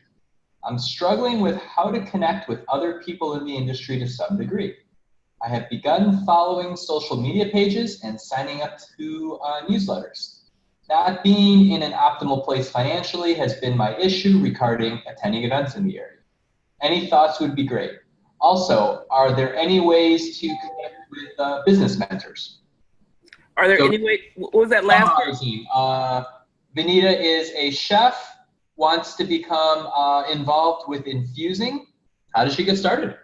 I'm struggling with how to connect with other people in the industry to some degree. I have begun following social media pages and signing up to newsletters. Not being in an optimal place financially has been my issue regarding attending events in the area. Any thoughts would be great. Also, are there any ways to connect with business mentors? Are there any way? What was that last part? Vanita is a chef, wants to become involved with infusing. How does she get started?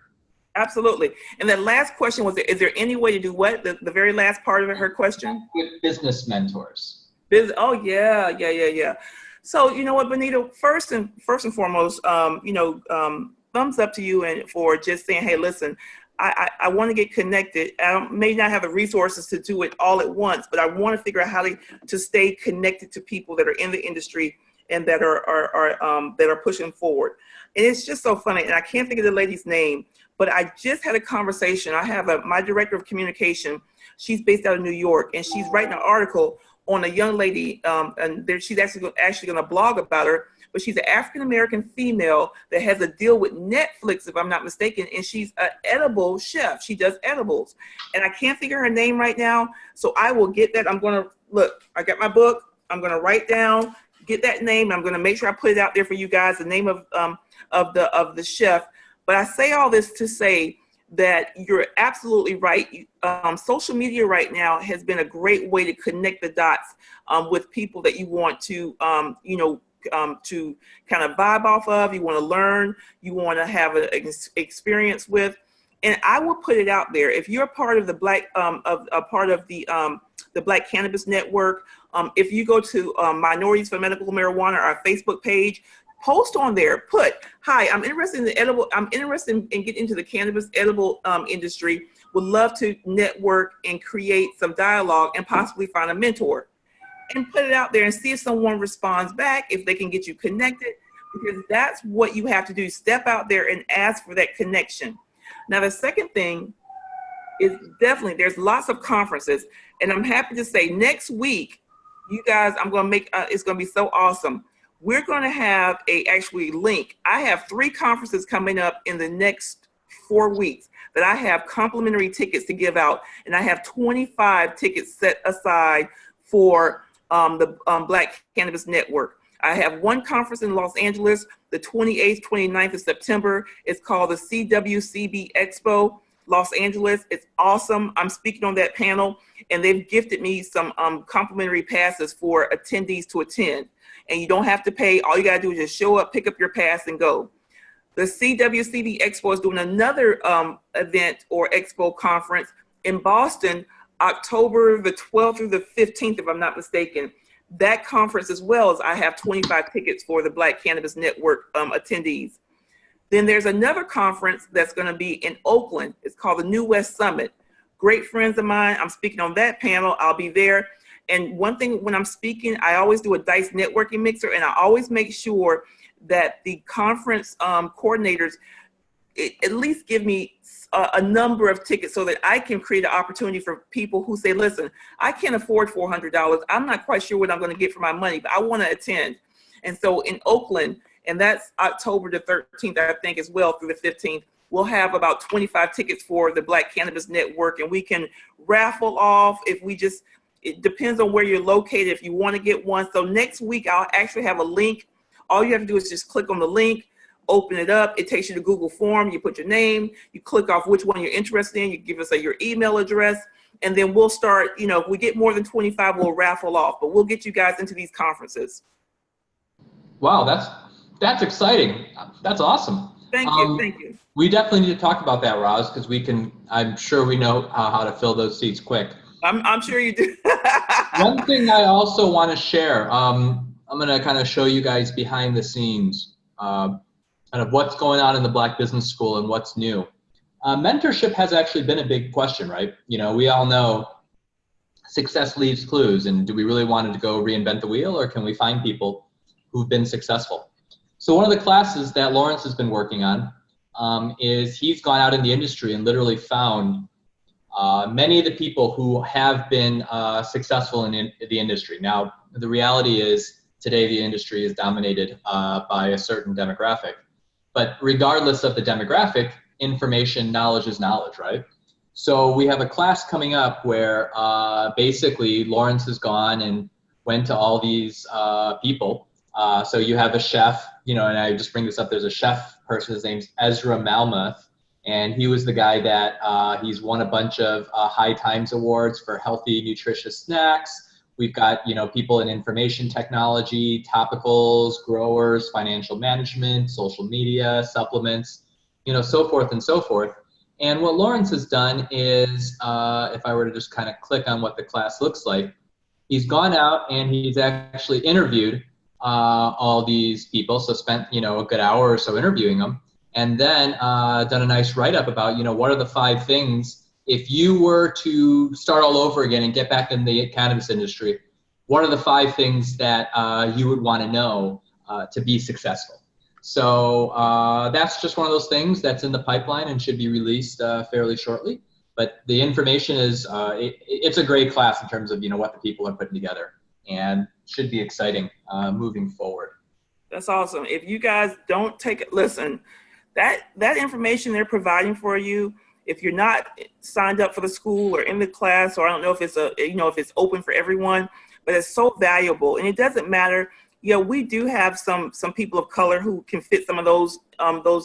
Absolutely. And the last question was, is there any way to do what? The very last part of her question? With business mentors. Oh, yeah. So, you know what, Benita, first and foremost, thumbs up to you and for just saying, hey, listen, I want to get connected. I may not have the resources to do it all at once, but I want to figure out how to stay connected to people that are in the industry and that are pushing forward. And it's just so funny. And I can't think of the lady's name, but I just had a conversation. I have my director of communication. She's based out of New York, and she's writing an article on a young lady, and she's actually going to blog about her. But she's an African-American female that has a deal with Netflix, if I'm not mistaken, and she's an edible chef. She does edibles. And I can't figure her name right now, so I will get that. I'm going to, look, I got my book. I'm going to write down, get that name. I'm going to make sure I put it out there for you guys, the name of the chef. But I say all this to say that you're absolutely right. Social media right now has been a great way to connect the dots with people that you want to, to kind of vibe off of, you want to learn, you want to have an experience with. And I will put it out there. If you're part of the the Black Cannabis Network, if you go to Minorities for Medical Marijuana, our Facebook page, post on there, put, hi, I'm interested in the edible, I'm interested in getting into the cannabis edible industry, would love to network and create some dialogue and possibly find a mentor. And put it out there and see if someone responds back, if they can get you connected, because that's what you have to do. Step out there and ask for that connection. Now, the second thing is definitely, there's lots of conferences, and I'm happy to say next week, you guys, I'm going to make, it's going to be so awesome. We're going to have actually link. I have 3 conferences coming up in the next 4 weeks that I have complimentary tickets to give out, and I have 25 tickets set aside for the Black Cannabis Network. I have one conference in Los Angeles, the 28th, 29th of September. It's called the CWCB Expo, Los Angeles. It's awesome. I'm speaking on that panel, and they've gifted me some complimentary passes for attendees to attend. And you don't have to pay. All you got to do is just show up, pick up your pass, and go. The CWCB Expo is doing another event or expo conference in Boston, October the 12th through the 15th, if I'm not mistaken. That conference as well, as I have 25 tickets for the Black Cannabis Network attendees. Then there's another conference that's going to be in Oakland. It's called the New West Summit. Great friends of mine. I'm speaking on that panel. I'll be there. And one thing, when I'm speaking, I always do a dice networking mixer, and I always make sure that the conference coordinators at least give me a number of tickets so that I can create an opportunity for people who say, listen, I can't afford $400. I'm not quite sure what I'm going to get for my money, but I want to attend. And so in Oakland, and that's October the 13th, I think, as well, through the 15th, we'll have about 25 tickets for the Black Cannabis Network, and we can raffle off if we just, it depends on where you're located, if you want to get one. So next week, I'll actually have a link. All you have to do is just click on the link, open it up. It takes you to Google form. You put your name, you click off which one you're interested in. You give us your email address, and then we'll start, if we get more than 25, we'll raffle off, but we'll get you guys into these conferences. Wow, that's exciting. That's awesome. Thank you. We definitely need to talk about that, Roz, because I'm sure we know how to fill those seats quick. I'm sure you do. One thing I also want to share, I'm going to kind of show you guys behind the scenes, kind of what's going on in the Black Business School and what's new. Mentorship has actually been a big question, right? We all know success leaves clues, and do we really want to go reinvent the wheel, or can we find people who've been successful? So one of the classes that Lawrence has been working on is he's gone out in the industry and literally found many of the people who have been successful in the industry. Now, the reality is today the industry is dominated by a certain demographic. But regardless of the demographic, information, knowledge is knowledge, right? So we have a class coming up where basically Lawrence has gone and went to all these people. So you have a chef, and I just bring this up, there's a chef person, his name's Ezra Malmuth, and he was the guy that he's won a bunch of High Times Awards for healthy, nutritious snacks, We've got, people in information technology, topicals, growers, financial management, social media, supplements, so forth and so forth. And what Lawrence has done is, if I were to just kind of click on what the class looks like, he's gone out and he's actually interviewed all these people. So spent, a good hour or so interviewing them, and then done a nice write-up about, what are the 5 things, if you were to start all over again and get back in the cannabis industry, what are the 5 things that you would want to know to be successful? So that's just one of those things that's in the pipeline and should be released fairly shortly. But the information is, it's a great class in terms of, what the people are putting together, and should be exciting moving forward. That's awesome. If you guys don't take it, listen, that information they're providing for you, if you're not signed up for the school or in the class, or I don't know if it's if it's open for everyone, but it's so valuable. And it doesn't matter. We do have some people of color who can fit some of those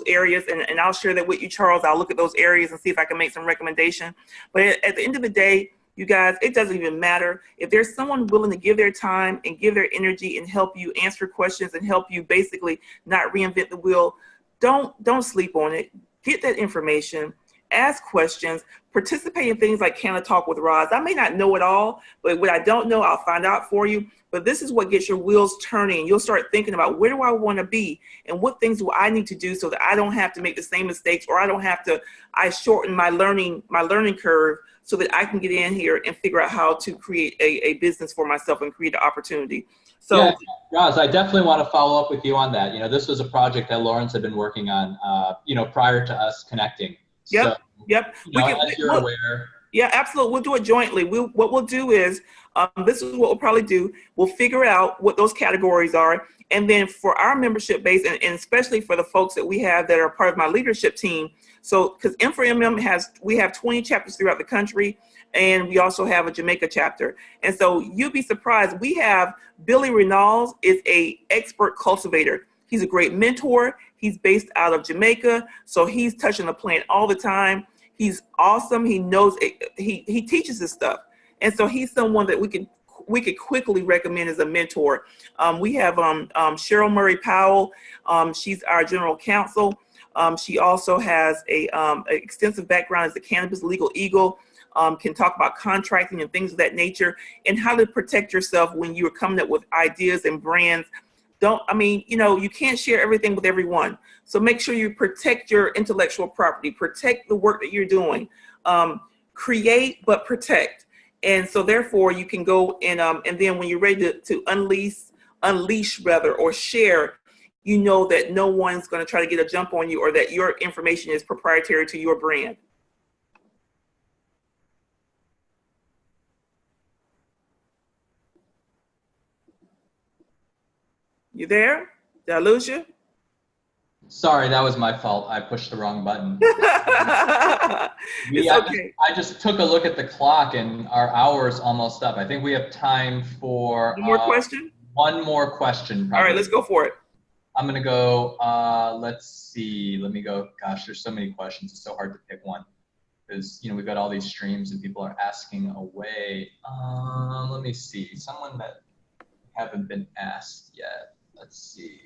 areas, and I'll share that with you, Charles. I'll look at those areas and see if I can make some recommendation. But at the end of the day, you guys, it doesn't even matter. If there's someone willing to give their time and give their energy and help you answer questions and help you basically not reinvent the wheel, don't sleep on it. Get that information. Ask questions, participate in things like CannaTalk with ROZ. I may not know it all, but what I don't know, I'll find out for you. But this is what gets your wheels turning. You'll start thinking about, where do I want to be, and what things do I need to do so that I don't have to make the same mistakes, or I shorten my learning curve so that I can get in here and figure out how to create a business for myself and create an opportunity. So, yeah, Roz, I definitely want to follow up with you on that. This was a project that Lawrence had been working on, prior to us connecting. Yep. As you're aware. Yeah, absolutely. We'll do it jointly. What we'll do is, this is what we'll probably do. We'll figure out what those categories are. And then for our membership base, and especially for the folks that we have that are part of my leadership team. So, because M4MM we have 20 chapters throughout the country, and we also have a Jamaica chapter. And so you'll be surprised. We have Billy Renals is a expert cultivator. He's a great mentor. He's based out of Jamaica, so he's touching the plant all the time. He's awesome. He knows it. He teaches this stuff, and so he's someone that we could quickly recommend as a mentor. We have Cheryl Murray Powell. She's our general counsel. She also has an extensive background as a cannabis legal eagle. Can talk about contracting and things of that nature, and how to protect yourself when you are coming up with ideas and brands. You can't share everything with everyone. So make sure you protect your intellectual property, protect the work that you're doing, create, but protect. And so therefore you can go and then when you're ready to unleash rather, or share, that no one's going to try to get a jump on you, or that your information is proprietary to your brand. You there? Did I lose you? Sorry, that was my fault. I pushed the wrong button. It's okay. I just took a look at the clock, and our hour is almost up. I think we have time for one more question. One more question. Probably. All right, let's go for it. I'm gonna go. Let's see. Let me go. Gosh, there's so many questions. It's so hard to pick one because we've got all these streams and people are asking away. Let me see. Someone that haven't been asked yet. Let's see.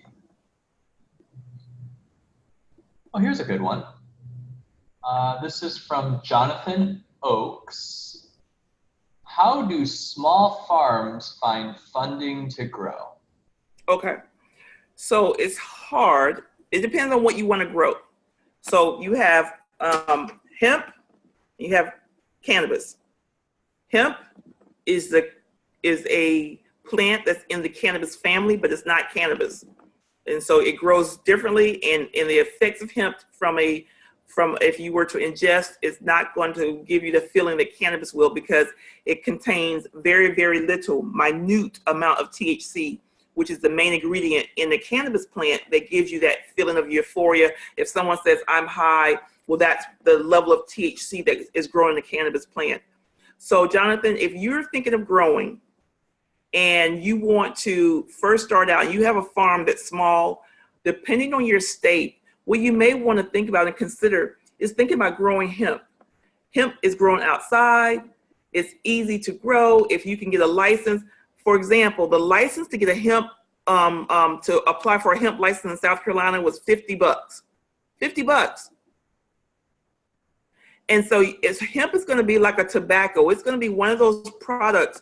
Oh, here's a good one. This is from Jonathan Oakes. How do small farms find funding to grow? Okay. So it's hard. It depends on what you want to grow. So you have hemp, you have cannabis. Hemp is a plant that's in the cannabis family, but it's not cannabis. And so it grows differently, and the effects of hemp from if you were to ingest, it's not going to give you the feeling that cannabis will, because it contains very, very little, minute amount of THC, which is the main ingredient in the cannabis plant that gives you that feeling of euphoria. If someone says, I'm high, well, that's the level of THC that is growing the cannabis plant. So Jonathan, if you're thinking of growing and you want to first start out, and you have a farm that's small, depending on your state, what you may want to think about and consider is thinking about growing hemp. Hemp is grown outside. It's easy to grow if you can get a license. For example, the license to get a hemp, to apply for a hemp license in South Carolina was $50. $50. And so hemp is going to be like a tobacco. It's going to be one of those products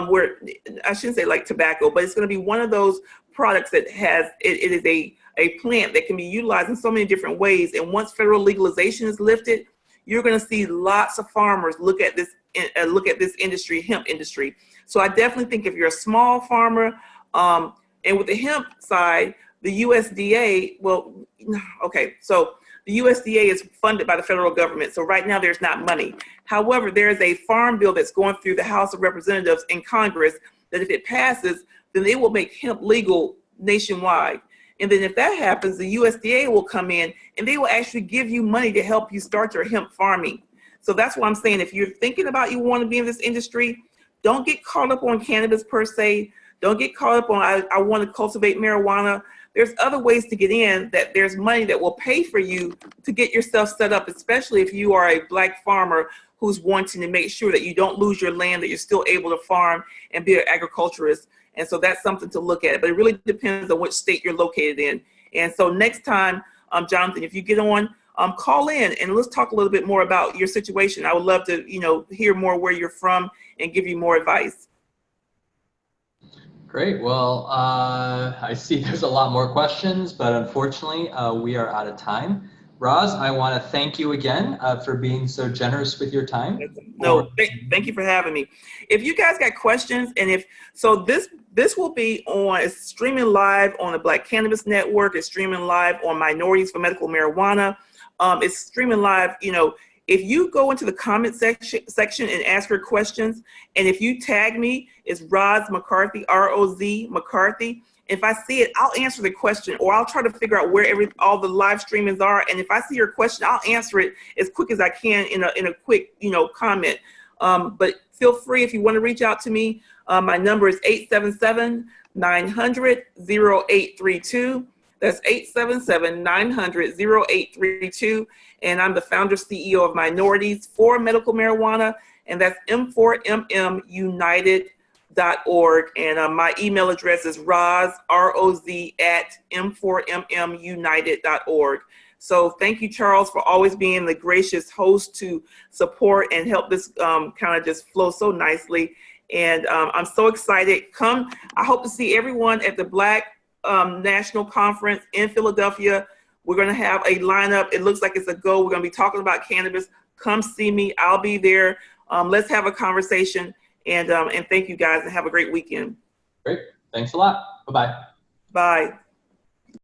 where, I shouldn't say like tobacco, but it's going to be one of those products that has, it is a plant that can be utilized in so many different ways. And once federal legalization is lifted, you're going to see lots of farmers look at this industry, hemp industry. So I definitely think if you're a small farmer, and with the hemp side, the USDA, well, okay, so the USDA is funded by the federal government. So right now there's not money. However, there's a farm bill that's going through the House of Representatives in Congress that if it passes, then it will make hemp legal nationwide. And then if that happens, the USDA will come in and they will actually give you money to help you start your hemp farming. So that's what I'm saying. If you're thinking about you want to be in this industry, don't get caught up on cannabis per se. Don't get caught up on, I want to cultivate marijuana. There's other ways to get in, that there's money that will pay for you to get yourself set up, especially if you are a Black farmer who's wanting to make sure that you don't lose your land, that you're still able to farm and be an agriculturist. And so that's something to look at, but it really depends on which state you're located in. And so next time, Jonathan, if you get on, call in and let's talk a little bit more about your situation. I would love to, hear more where you're from and give you more advice. Great. Well, I see there's a lot more questions, but unfortunately, we are out of time. Roz, I want to thank you again for being so generous with your time. No, thank you for having me. If you guys got questions, and this will be it's streaming live on the Black Cannabis Network. It's streaming live on Minorities for Medical Marijuana. It's streaming live, if you go into the comment section and ask her questions, and if you tag me, it's Roz McCarthy, R-O-Z McCarthy. If I see it, I'll answer the question, or I'll try to figure out where all the live streamings are. And if I see your question, I'll answer it as quick as I can in a quick, comment. But feel free if you want to reach out to me. My number is 877-900-0832. That's 877-900-0832. And I'm the founder CEO of Minorities for Medical Marijuana. And that's M4MMUnited.org. And my email address is ROZ, R-O-Z, at M4MMUnited.org. So thank you, Charles, for always being the gracious host to support and help this kind of just flow so nicely. And I'm so excited. I hope to see everyone at the Black National Conference in Philadelphia. We're going to have a lineup. It looks like it's a go. We're going to be talking about cannabis. Come see me. I'll be there. Let's have a conversation. And thank you guys, and have a great weekend. Great. Thanks a lot. Bye-bye. Bye.